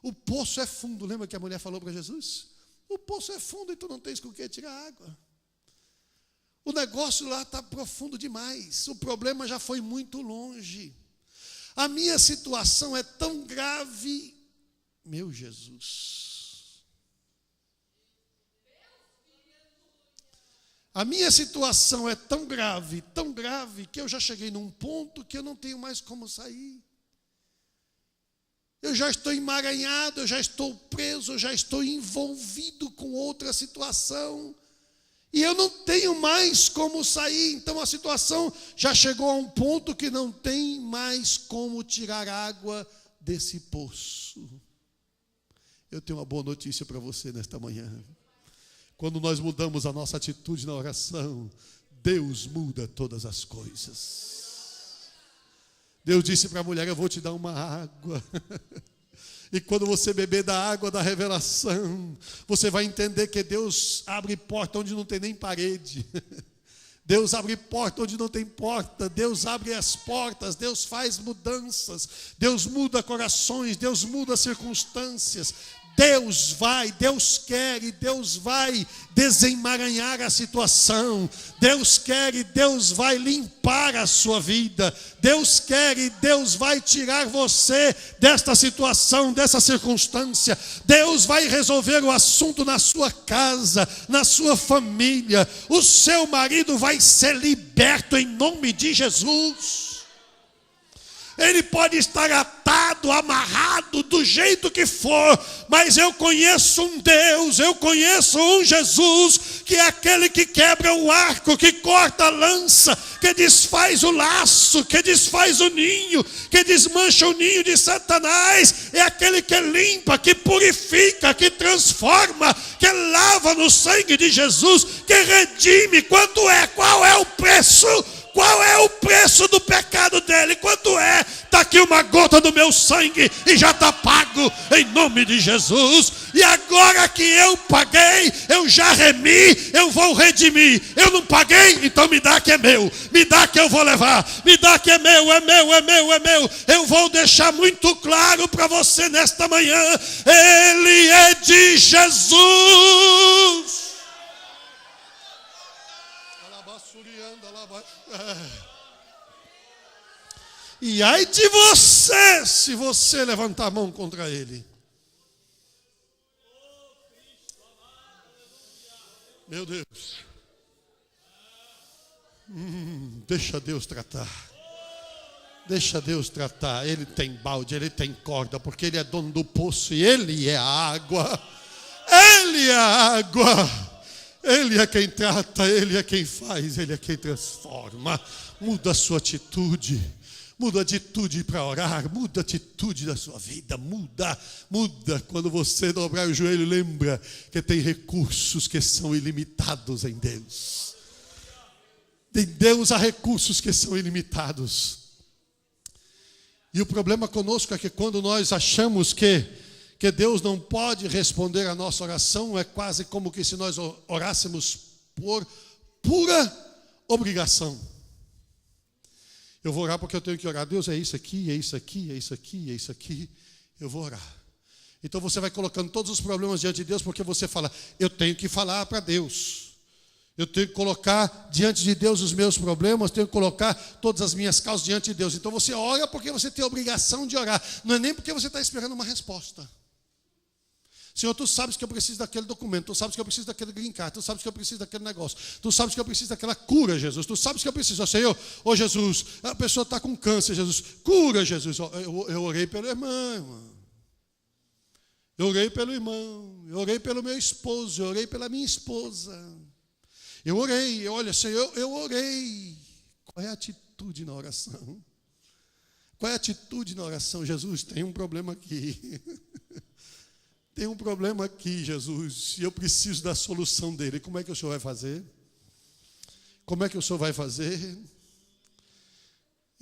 O poço é fundo. Lembra que a mulher falou para Jesus? O poço é fundo e tu não tens com o que tirar água. O negócio lá está profundo demais. O problema já foi muito longe. A minha situação é tão grave, meu Jesus. A minha situação é tão grave, que eu já cheguei num ponto que eu não tenho mais como sair. Eu já estou emaranhado, eu já estou preso, eu já estou envolvido com outra situação. E eu não tenho mais como sair. Então a situação já chegou a um ponto que não tem mais como tirar água desse poço. Eu tenho uma boa notícia para você nesta manhã. Quando nós mudamos a nossa atitude na oração, Deus muda todas as coisas. Deus disse para a mulher: eu vou te dar uma água. E quando você beber da água da revelação, você vai entender que Deus abre porta onde não tem nem parede. Deus abre porta onde não tem porta. Deus abre as portas. Deus faz mudanças. Deus muda corações. Deus muda circunstâncias. Deus quer e Deus vai desemaranhar a situação. Deus quer e Deus vai limpar a sua vida. Deus quer e Deus vai tirar você desta situação, dessa circunstância. Deus vai resolver o assunto na sua casa, na sua família. O seu marido vai ser liberto em nome de Jesus. Ele pode estar atado, amarrado, do jeito que for, mas eu conheço um Deus, eu conheço um Jesus, que é aquele que quebra o arco, que corta a lança, que desfaz o laço, que desfaz o ninho, que desmancha o ninho de Satanás. É aquele que limpa, que purifica, que transforma, que lava no sangue de Jesus, que redime. Quanto é? Qual é o preço? Qual é o preço do pecado dele? Quanto é? Está aqui o uma gota do meu sangue e já está pago em nome de Jesus. E agora que eu paguei, eu já remi, eu vou redimir. Eu não paguei, então me dá que é meu, me dá que eu vou levar, me dá que é meu, é meu, é meu, é meu. Eu vou deixar muito claro para você nesta manhã: ele é de Jesus. E ai de você, se você levantar a mão contra ele. Meu Deus. Deixa Deus tratar. Deixa Deus tratar. Ele tem balde, ele tem corda, porque ele é dono do poço e ele é a água. Ele é a água. Ele é quem trata, ele é quem faz, ele é quem transforma. Muda a sua atitude. Muda a atitude para orar, muda a atitude da sua vida, muda. Quando você dobrar o joelho, lembra que tem recursos que são ilimitados em Deus. Em Deus há recursos que são ilimitados. E o problema conosco é que quando nós achamos que Deus não pode responder a nossa oração, é quase como que se nós orássemos por pura obrigação. Eu vou orar porque eu tenho que orar. Deus, é isso aqui, é isso aqui, é isso aqui, é isso aqui. Eu vou orar. Então você vai colocando todos os problemas diante de Deus, porque você fala: eu tenho que falar para Deus. Eu tenho que colocar diante de Deus os meus problemas, tenho que colocar todas as minhas causas diante de Deus. Então você ora porque você tem a obrigação de orar. Não é nem porque você está esperando uma resposta. Senhor, tu sabes que eu preciso daquele documento, tu sabes que eu preciso daquele green card, tu sabes que eu preciso daquele negócio, tu sabes que eu preciso daquela cura, Jesus, tu sabes que eu preciso, Senhor, Jesus, a pessoa está com câncer, Jesus, cura, Jesus. Eu orei pelo irmão, eu orei pelo irmão, eu orei pelo meu esposo, eu orei pela minha esposa, eu orei, olha, Senhor, eu orei. Qual é a atitude na oração? Qual é a atitude na oração? Jesus, tem um problema aqui. Tem um problema aqui, Jesus, e eu preciso da solução dele. Como é que o Senhor vai fazer? Como é que o Senhor vai fazer?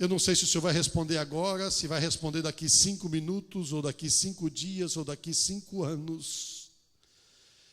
Eu não sei se o Senhor vai responder agora, se vai responder daqui 5 minutos, ou daqui 5 dias, ou daqui 5 anos.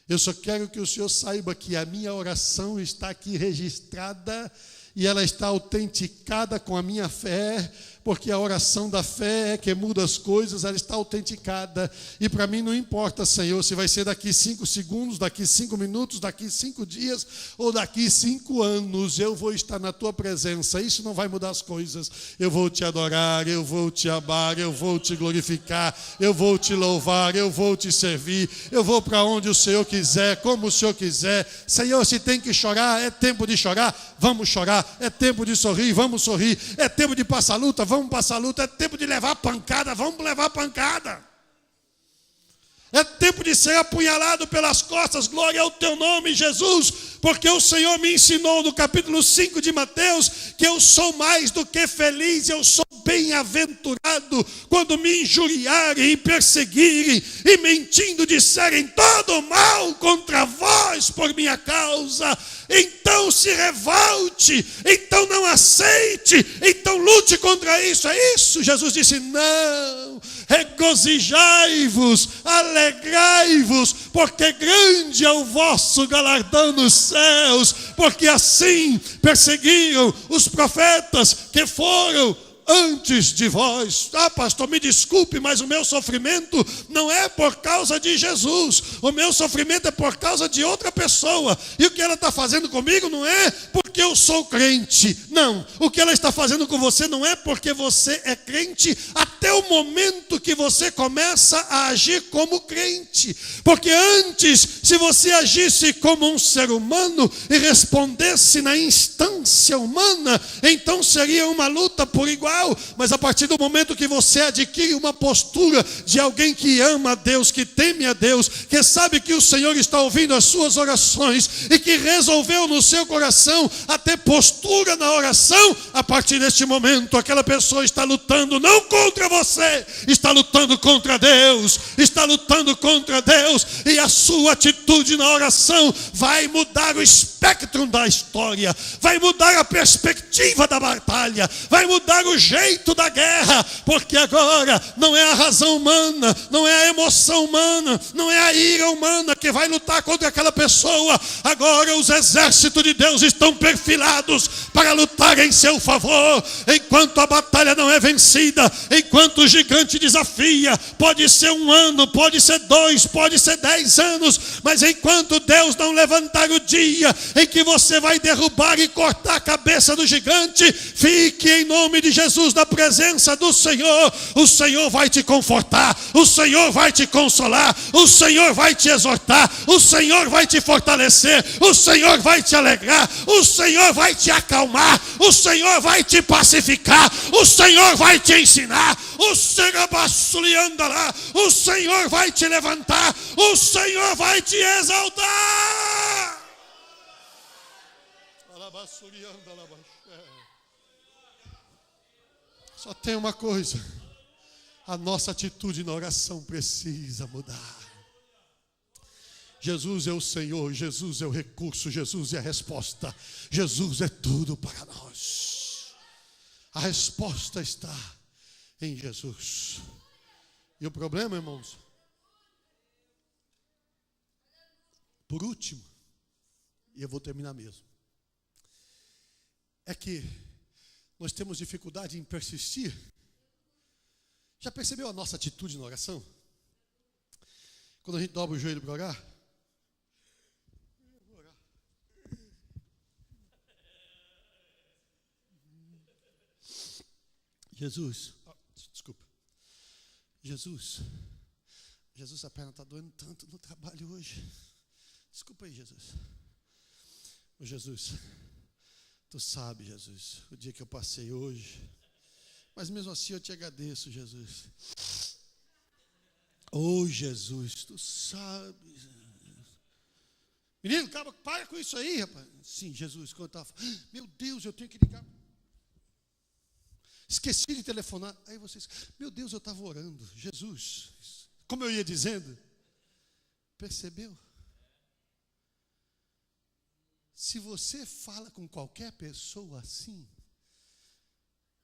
Eu só quero que o Senhor saiba que a minha oração está aqui registrada e ela está autenticada com a minha fé, porque a oração da fé é que muda as coisas, ela está autenticada. E para mim não importa, Senhor, se vai ser daqui 5 segundos, daqui 5 minutos, daqui 5 dias ou daqui 5 anos, eu vou estar na tua presença. Isso não vai mudar as coisas. Eu vou te adorar, eu vou te amar, eu vou te glorificar, eu vou te louvar, eu vou te servir, eu vou para onde o Senhor quiser, como o Senhor quiser. Senhor, se tem que chorar, é tempo de chorar, vamos chorar. É tempo de sorrir, vamos sorrir. É tempo de passar luta, vamos passar luta. É tempo de levar pancada, vamos levar pancada. É tempo de ser apunhalado pelas costas. Glória ao teu nome, Jesus, porque o Senhor me ensinou no capítulo 5 de Mateus que eu sou mais do que feliz, eu sou bem-aventurado quando me injuriarem e perseguirem e mentindo disserem todo mal contra vós por minha causa. Então se revolte, então não aceite, então lute contra isso. É isso, Jesus disse: não, regozijai-vos, alegrai-vos, porque grande é o vosso galardão nos céus, porque assim perseguiram os profetas que foram antes de vós. Ah, pastor, me desculpe, mas o meu sofrimento não é por causa de Jesus. O meu sofrimento é por causa de outra pessoa. E o que ela está fazendo comigo não é porque eu sou crente. Não, o que ela está fazendo com você não é porque você é crente, até o momento que você começa a agir como crente. Porque antes, se você agisse como um ser humano e respondesse na instância humana, então seria uma luta por igual. Mas a partir do momento que você adquire uma postura de alguém que ama a Deus, que teme a Deus, que sabe que o Senhor está ouvindo as suas orações e que resolveu no seu coração a ter postura na oração, a partir deste momento aquela pessoa está lutando não contra você, está lutando contra Deus, está lutando contra Deus, e a sua atitude na oração vai mudar o espectro da história, vai mudar a perspectiva da batalha, vai mudar o jeito da guerra, porque agora não é a razão humana, não é a emoção humana, não é a ira humana que vai lutar contra aquela pessoa. Agora os exércitos de Deus estão perfilados para lutar em seu favor. Enquanto a batalha não é vencida, enquanto o gigante desafia, pode ser 1 ano, pode ser 2, pode ser 10 anos, mas enquanto Deus não levantar o dia em que você vai derrubar e cortar a cabeça do gigante, fique em nome de Jesus na presença do Senhor. O Senhor vai te confortar, o Senhor vai te consolar, o Senhor vai te exortar, o Senhor vai te fortalecer, o Senhor vai te alegrar, o Senhor vai te acalmar, o Senhor vai te pacificar, o Senhor vai te ensinar, o Senhor vai te levantar, o Senhor vai te exaltar. Só tem uma coisa: a nossa atitude na oração precisa mudar. Jesus é o Senhor, Jesus é o recurso, Jesus é a resposta, Jesus é tudo para nós. A resposta está em Jesus. E o problema, irmãos, por último, e eu vou terminar mesmo, é que nós temos dificuldade em persistir. Já percebeu a nossa atitude na oração? Quando a gente dobra o joelho para orar, Jesus, desculpa, Jesus, a perna está doendo tanto no trabalho hoje. Desculpa aí, Jesus. Ô Jesus, tu sabe, Jesus, o dia que eu passei hoje, mas mesmo assim eu te agradeço, Jesus. Ô Jesus, tu sabes. Menino, para com isso aí, rapaz. Sim, Jesus, quando eu estava, meu Deus, eu tenho que ligar. Esqueci de telefonar. Aí vocês, meu Deus, eu estava orando. Jesus, como eu ia dizendo, percebeu? Se você fala com qualquer pessoa assim,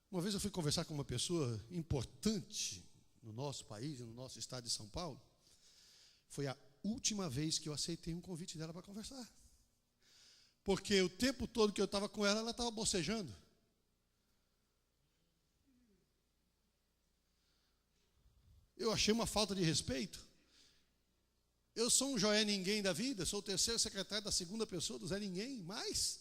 uma vez eu fui conversar com uma pessoa importante no nosso país, no nosso estado de São Paulo. Foi a última vez que eu aceitei um convite dela para conversar. Porque o tempo todo que eu estava com ela, ela estava bocejando. Eu achei uma falta de respeito. Eu sou um Joé Ninguém da vida, sou o terceiro secretário da segunda pessoa do Zé Ninguém, mas,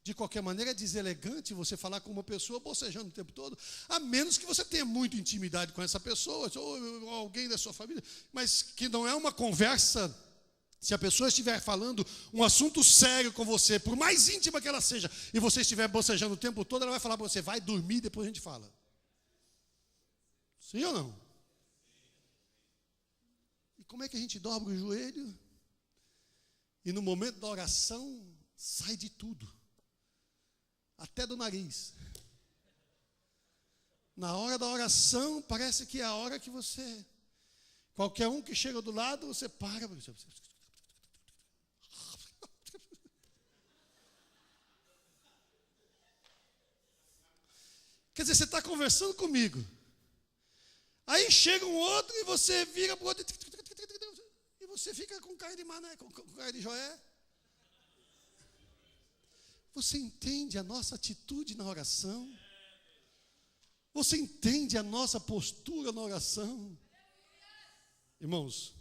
de qualquer maneira, é deselegante você falar com uma pessoa bocejando o tempo todo, a menos que você tenha muita intimidade com essa pessoa, ou alguém da sua família, mas que não é uma conversa. Se a pessoa estiver falando um assunto sério com você, por mais íntima que ela seja, e você estiver bocejando o tempo todo, ela vai falar para você, vai dormir, depois a gente fala. Sim ou não? Como é que a gente dobra o joelho? E no momento da oração, sai de tudo. Até do nariz. Na hora da oração, parece que é a hora que você... Qualquer um que chega do lado, você para. Quer dizer, você está conversando comigo. Aí chega um outro e você vira para o outro... E você fica com cara de mané, com cara de Joé. Você entende a nossa atitude na oração? Você entende a nossa postura na oração? Irmãos,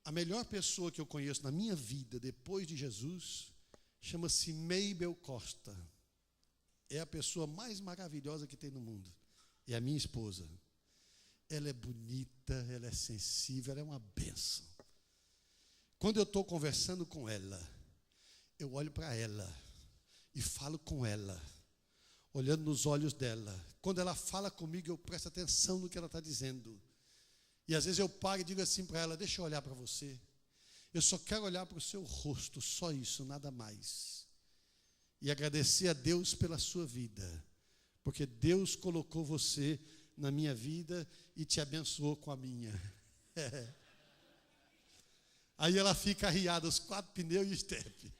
a melhor pessoa que eu conheço na minha vida, depois de Jesus, chama-se Mabel Costa. É a pessoa mais maravilhosa que tem no mundo. É a minha esposa. Ela é bonita, ela é sensível, ela é uma bênção. Quando eu estou conversando com ela, eu olho para ela e falo com ela, olhando nos olhos dela. Quando ela fala comigo, eu presto atenção no que ela está dizendo. E às vezes eu paro e digo assim para ela, deixa eu olhar para você. Eu só quero olhar para o seu rosto, só isso, nada mais. E agradecer a Deus pela sua vida, porque Deus colocou você na minha vida e te abençoou com a minha. Aí ela fica arriada, os 4 pneus e o estepe.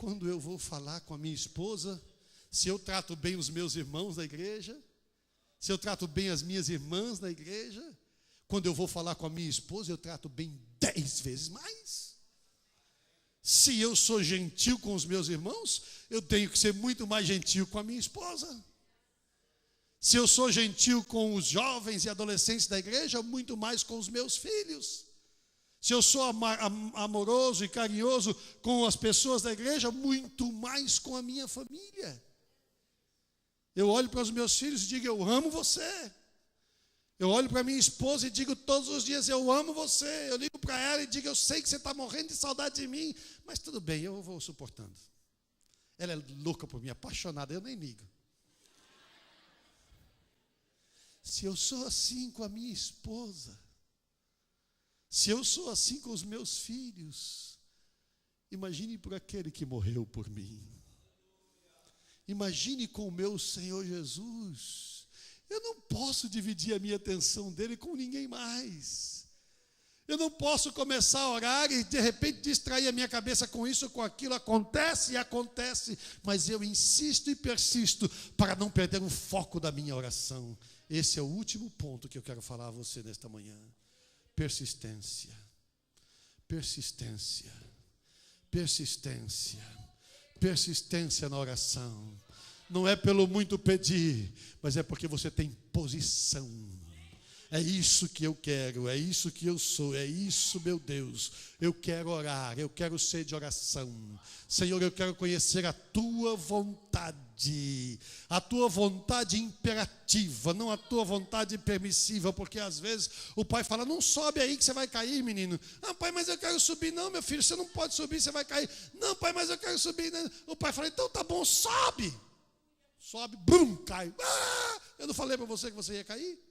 quando eu vou falar com a minha esposa, se eu trato bem os meus irmãos da igreja, se eu trato bem as minhas irmãs da igreja, quando eu vou falar com a minha esposa, eu trato bem 10 vezes mais. Se eu sou gentil com os meus irmãos, eu tenho que ser muito mais gentil com a minha esposa. Se eu sou gentil com os jovens e adolescentes da igreja, muito mais com os meus filhos. Se eu sou amoroso e carinhoso com as pessoas da igreja, muito mais com a minha família. Eu olho para os meus filhos e digo, eu amo você. Eu olho para minha esposa e digo todos os dias, eu amo você. Eu ligo para ela e digo, eu sei que você está morrendo de saudade de mim, mas tudo bem, eu vou suportando. Ela é louca por mim, apaixonada, eu nem ligo. Se eu sou assim com a minha esposa, se eu sou assim com os meus filhos, imagine por aquele que morreu por mim. Imagine com o meu Senhor Jesus. Eu não posso dividir a minha atenção dele com ninguém mais. Eu não posso começar a orar e de repente distrair a minha cabeça com isso ou com aquilo. Acontece e acontece, mas eu insisto e persisto para não perder o foco da minha oração. Esse é o último ponto que eu quero falar a você nesta manhã. Persistência. Persistência. Persistência. Persistência na oração. Não é pelo muito pedir, mas é porque você tem posição. É isso que eu quero, é isso que eu sou, é isso, meu Deus. Eu quero orar, eu quero ser de oração. Senhor, eu quero conhecer a tua vontade imperativa, não a tua vontade permissiva, porque às vezes o pai fala, não sobe aí que você vai cair, menino. Ah, pai, mas eu quero subir. Não, meu filho, você não pode subir, você vai cair. Não, pai, mas eu quero subir. O pai fala, então tá bom, sobe. Sobe, bum, cai. Ah, eu não falei para você que você ia cair?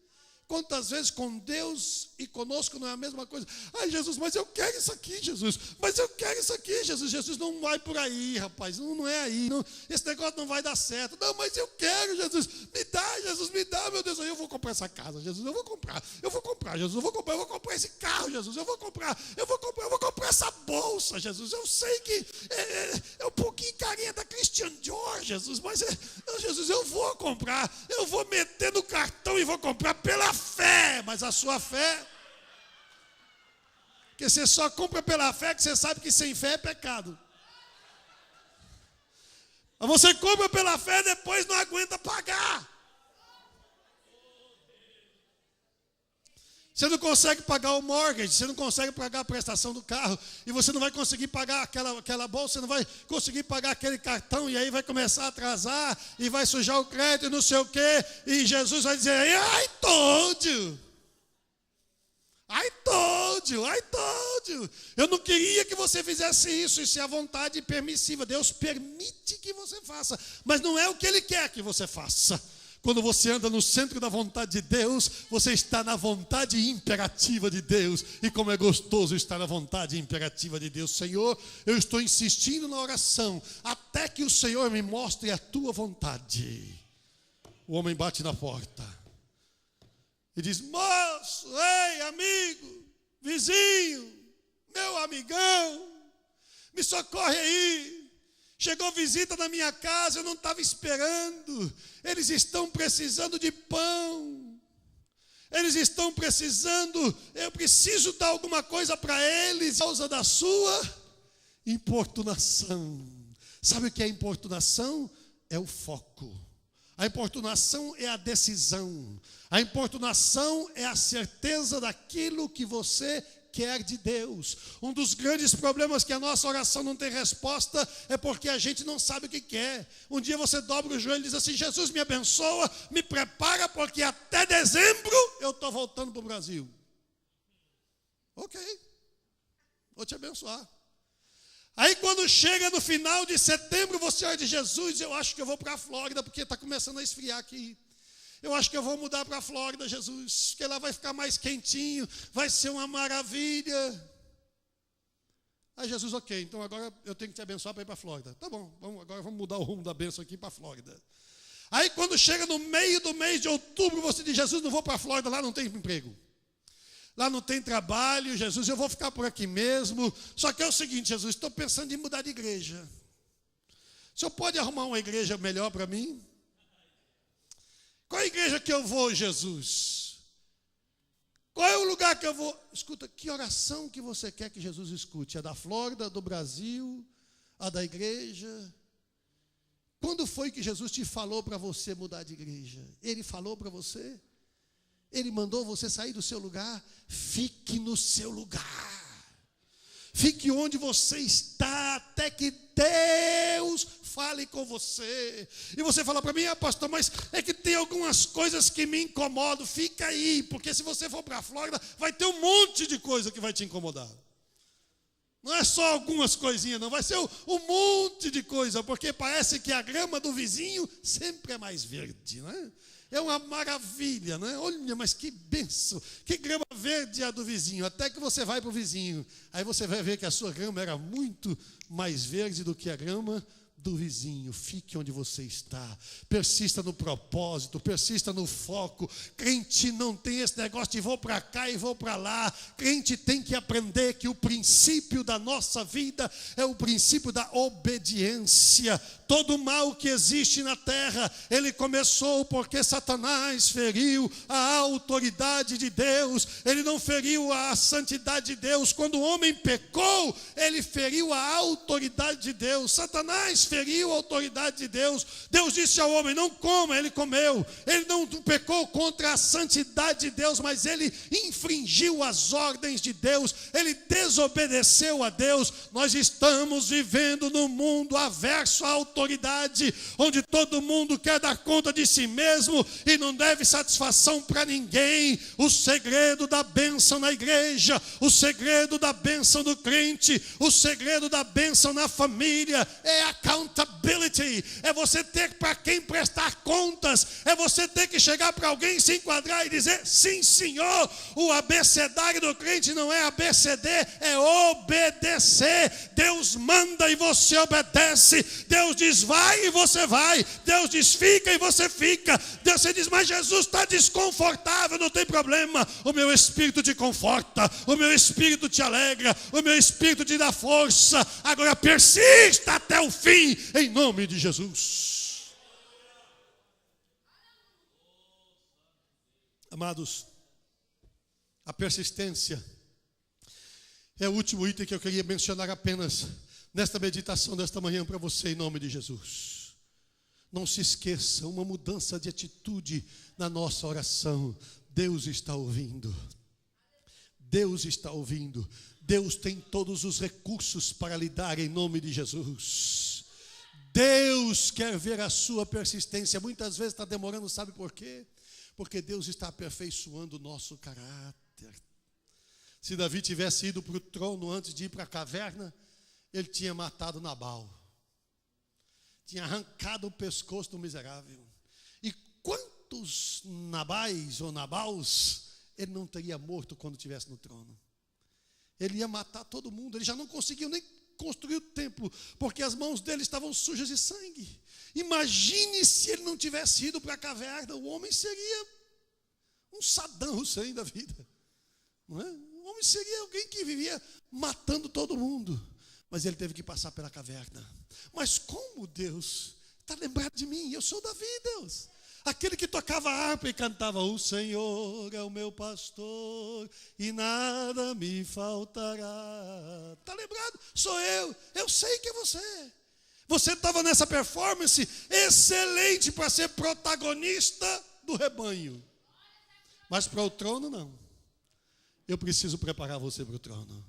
Quantas vezes com Deus e conosco não é a mesma coisa? Ai, Jesus, mas eu quero isso aqui, Jesus. Mas eu quero isso aqui, Jesus. Jesus, não vai por aí, rapaz. Não é aí. Não, esse negócio não vai dar certo. Não, mas eu quero, Jesus. Me dá, Jesus, me dá, meu Deus. Eu vou comprar essa casa, Jesus. Eu vou comprar, Jesus. Eu vou comprar esse carro, Jesus. Eu vou comprar essa bolsa, Jesus. Eu sei que é um pouquinho carinha da Christian Dior, Jesus. Mas, Jesus, eu vou comprar. Eu vou meter no cartão e vou comprar pela fé, mas a sua fé, que você só compra pela fé, que você sabe que sem fé é pecado. Mas você compra pela fé e depois não aguenta pagar. Você não consegue pagar o mortgage, você não consegue pagar a prestação do carro, e você não vai conseguir pagar aquela bolsa, você não vai conseguir pagar aquele cartão, e aí vai começar a atrasar, e vai sujar o crédito, não sei o quê, e Jesus vai dizer, I told you. I told you, I told you. Eu não queria que você fizesse isso é a vontade permissiva. Deus permite que você faça, mas não é o que Ele quer que você faça. Quando você anda no centro da vontade de Deus, você está na vontade imperativa de Deus. E como é gostoso estar na vontade imperativa de Deus. Senhor, eu estou insistindo na oração, até que o Senhor me mostre a tua vontade. O homem bate na porta e diz, moço, ei, amigo, vizinho, meu amigão, me socorre aí. Chegou visita na minha casa, eu não estava esperando. Eles estão precisando de pão. Eles estão precisando, eu preciso dar alguma coisa para eles, por causa da sua importunação. Sabe o que é importunação? É o foco. A importunação é a decisão. A importunação é a certeza daquilo que você quer de Deus. Um dos grandes problemas que a nossa oração não tem resposta é porque a gente não sabe o que quer. Um dia você dobra o joelho e diz assim, Jesus me abençoa, me prepara, porque até dezembro eu estou voltando para o Brasil. Ok, vou te abençoar. Aí quando chega no final de setembro, você olha de Jesus, eu acho que eu vou para a Flórida, porque está começando a esfriar aqui. Eu acho que eu vou mudar para a Flórida, Jesus, porque lá vai ficar mais quentinho, vai ser uma maravilha. Aí Jesus, ok, então agora eu tenho que te abençoar para ir para a Flórida. Tá bom, agora vamos mudar o rumo da bênção aqui para a Flórida. Aí quando chega no meio do mês de outubro, você diz, Jesus, não vou para a Flórida, lá não tem emprego. Lá não tem trabalho, Jesus, eu vou ficar por aqui mesmo. Só que é o seguinte, Jesus, estou pensando em mudar de igreja. O senhor pode arrumar uma igreja melhor para mim? Qual é a igreja que eu vou, Jesus? Qual é o lugar que eu vou? Escuta, que oração que você quer que Jesus escute? A da Flórida, do Brasil, a da igreja? Quando foi que Jesus te falou para você mudar de igreja? Ele falou para você? Ele mandou você sair do seu lugar? Fique no seu lugar. Fique onde você está até que Deus fale com você. E você fala para mim, pastor, mas é que tem algumas coisas que me incomodam. Fica aí, porque se você for para a Flórida, vai ter um monte de coisa que vai te incomodar. Não é só algumas coisinhas, não. Vai ser um monte de coisa, porque parece que a grama do vizinho sempre é mais verde, né? É uma maravilha, né? Olha, mas que benção, que grama verde é a do vizinho. Até que você vai para o vizinho, aí você vai ver que a sua grama era muito mais verde do que a grama do vizinho. Fique onde você está, persista no propósito, persista no foco. Crente não tem esse negócio de vou para cá e vou para lá. Crente tem que aprender que o princípio da nossa vida é o princípio da obediência. Todo mal que existe na terra, ele começou porque Satanás feriu a autoridade de Deus. Ele não feriu a santidade de Deus. Quando o homem pecou, ele feriu a autoridade de Deus. Satanás feriu a autoridade de Deus. Deus disse ao homem, não coma, ele comeu. Ele não pecou contra a santidade de Deus, mas ele infringiu as ordens de Deus. Ele desobedeceu a Deus. Nós estamos vivendo num mundo averso à autoridade, onde todo mundo quer dar conta de si mesmo e não deve satisfação para ninguém. O segredo da bênção na igreja, o segredo da bênção do crente, o segredo da bênção na família é accountability. É você ter para quem prestar contas, é você ter que chegar para alguém, se enquadrar e dizer, sim senhor. O abecedário do crente não é ABCD, é obedecer. Deus manda e você obedece. Deus diz vai e você vai. Deus diz fica e você fica. Deus diz, mas Jesus está desconfortável. Não tem problema, o meu espírito te conforta, o meu espírito te alegra, o meu espírito te dá força. Agora persista até o fim, em nome de Jesus. Amados, a persistência é o último item que eu queria mencionar apenas nesta meditação desta manhã para você, em nome de Jesus. Não se esqueça, uma mudança de atitude na nossa oração. Deus está ouvindo. Deus está ouvindo. Deus tem todos os recursos para lhe dar, em nome de Jesus. Deus quer ver a sua persistência. Muitas vezes está demorando, sabe por quê? Porque Deus está aperfeiçoando o nosso caráter. Se Davi tivesse ido para o trono antes de ir para a caverna, ele tinha matado Nabal. Tinha arrancado o pescoço do miserável. E quantos Nabais ou Nabals ele não teria morto quando estivesse no trono? Ele ia matar todo mundo. Ele já não conseguiu nem construir o templo, porque as mãos dele estavam sujas de sangue. Imagine se ele não tivesse ido para a caverna. O homem seria um Saddam Hussein da vida, não é? O homem seria alguém que vivia matando todo mundo. Mas ele teve que passar pela caverna. Mas como Deus está lembrado de mim? Eu sou Davi, Deus. Aquele que tocava harpa e cantava, o Senhor é o meu pastor e nada me faltará. Está lembrado? Sou eu. Eu sei que é você. Você estava nessa performance excelente para ser protagonista do rebanho. Mas para o trono, não. Eu preciso preparar você para o trono.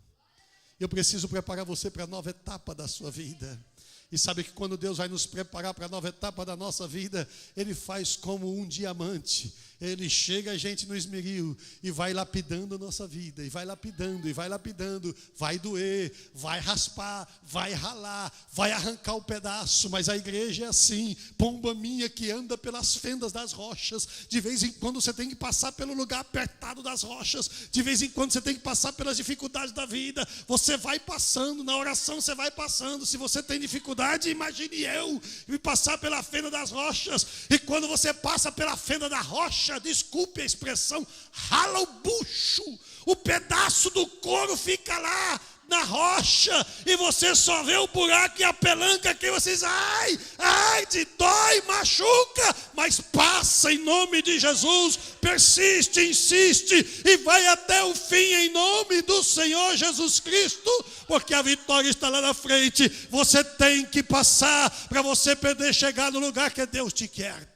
Eu preciso preparar você para a nova etapa da sua vida. E sabe que quando Deus vai nos preparar para a nova etapa da nossa vida, Ele faz como um diamante. Ele chega a gente no esmeril e vai lapidando a nossa vida. E vai lapidando, e vai lapidando. Vai doer, vai raspar, vai ralar, vai arrancar o pedaço. Mas a igreja é assim, pomba minha que anda pelas fendas das rochas. De vez em quando você tem que passar pelo lugar apertado das rochas. De vez em quando você tem que passar pelas dificuldades da vida. Você vai passando, na oração você vai passando. Se você tem dificuldade, imagine eu me passar pela fenda das rochas. E quando você passa pela fenda da rocha, desculpe a expressão, rala o bucho. O pedaço do couro fica lá na rocha, e você só vê o buraco e a pelanca que vocês, ai, te dói, machuca, mas passa em nome de Jesus, persiste, insiste, e vai até o fim em nome do Senhor Jesus Cristo, porque a vitória está lá na frente. Você tem que passar para você poder chegar no lugar que Deus te quer.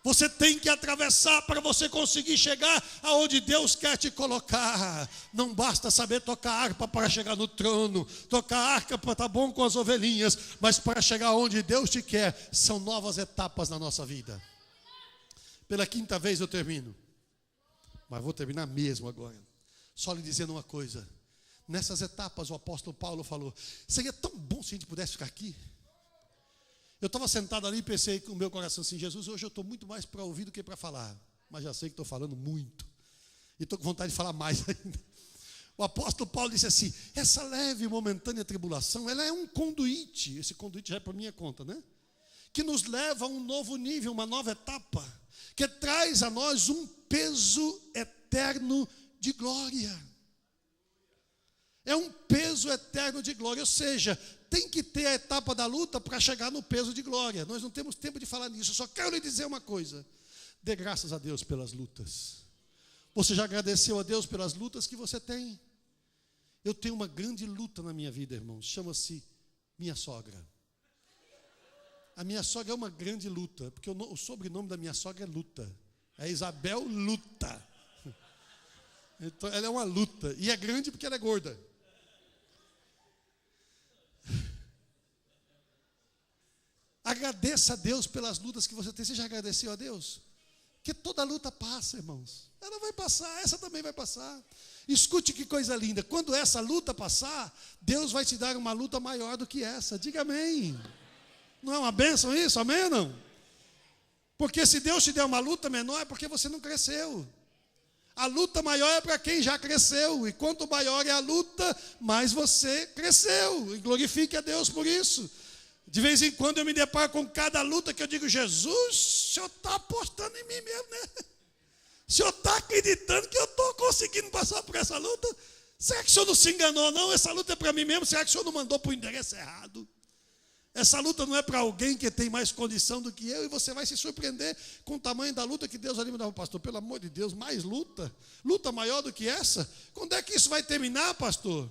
Você tem que atravessar para você conseguir chegar aonde Deus quer te colocar. Não basta saber tocar harpa para chegar no trono, tocar harpa para estar bom com as ovelhinhas, mas para chegar onde Deus te quer, são novas etapas na nossa vida. Pela quinta vez eu termino, mas vou terminar mesmo agora, só lhe dizendo uma coisa. Nessas etapas o apóstolo Paulo falou, seria tão bom se a gente pudesse ficar aqui. Eu estava sentado ali e pensei com o meu coração assim, Jesus, hoje eu estou muito mais para ouvir do que para falar. Mas já sei que estou falando muito. E estou com vontade de falar mais ainda. O apóstolo Paulo disse assim, essa leve e momentânea tribulação, ela é um conduíte. Esse conduíte já é para minha conta, né? Que nos leva a um novo nível, uma nova etapa. Que traz a nós um peso eterno de glória. É um peso eterno de glória, ou seja, tem que ter a etapa da luta para chegar no peso de glória. Nós não temos tempo de falar nisso, eu só quero lhe dizer uma coisa. Dê graças a Deus pelas lutas. Você já agradeceu a Deus pelas lutas que você tem? Eu tenho uma grande luta na minha vida, irmãos, chama-se minha sogra. A minha sogra é uma grande luta, porque o sobrenome da minha sogra é Luta. É Isabel Luta. Então, ela é uma luta, e é grande porque ela é gorda. Agradeça a Deus pelas lutas que você tem. Você já agradeceu a Deus? Porque toda luta passa, irmãos. Ela vai passar, essa também vai passar. Escute que coisa linda. Quando essa luta passar, Deus vai te dar uma luta maior do que essa. Diga amém. Não é uma bênção isso? Amém ou não? Porque se Deus te der uma luta menor, é porque você não cresceu. A luta maior é para quem já cresceu. E quanto maior é a luta, mais você cresceu. E glorifique a Deus por isso. De vez em quando eu me deparo com cada luta que eu digo, Jesus, o Senhor está apostando em mim mesmo, né? O Senhor está acreditando que eu estou conseguindo passar por essa luta? Será que o Senhor não se enganou, não? Essa luta é para mim mesmo? Será que o Senhor não mandou para o endereço errado? Essa luta não é para alguém que tem mais condição do que eu, e você vai se surpreender com o tamanho da luta que Deus ali me dá. Pastor, pelo amor de Deus, mais luta? Luta maior do que essa? Quando é que isso vai terminar, pastor?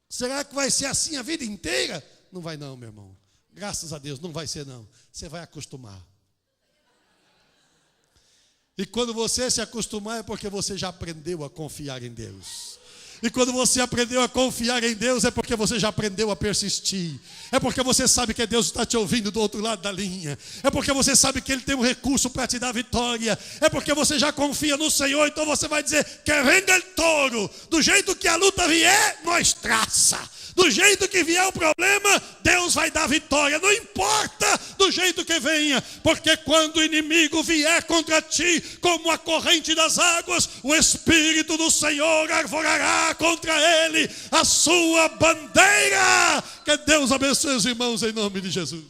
Será que vai ser assim a vida inteira? Não vai não, meu irmão. Graças a Deus, não vai ser não. Você vai acostumar. E quando você se acostumar é porque você já aprendeu a confiar em Deus. E quando você aprendeu a confiar em Deus é porque você já aprendeu a persistir. É porque você sabe que Deus está te ouvindo do outro lado da linha. É porque você sabe que Ele tem um recurso para te dar vitória. É porque você já confia no Senhor. Então você vai dizer, que venga o touro. Do jeito que a luta vier, nós traça. Do jeito que vier o problema, Deus vai dar vitória. Não importa do jeito que venha. Porque quando o inimigo vier contra ti, como a corrente das águas, o Espírito do Senhor arvorará contra ele a sua bandeira. Que Deus abençoe os irmãos em nome de Jesus.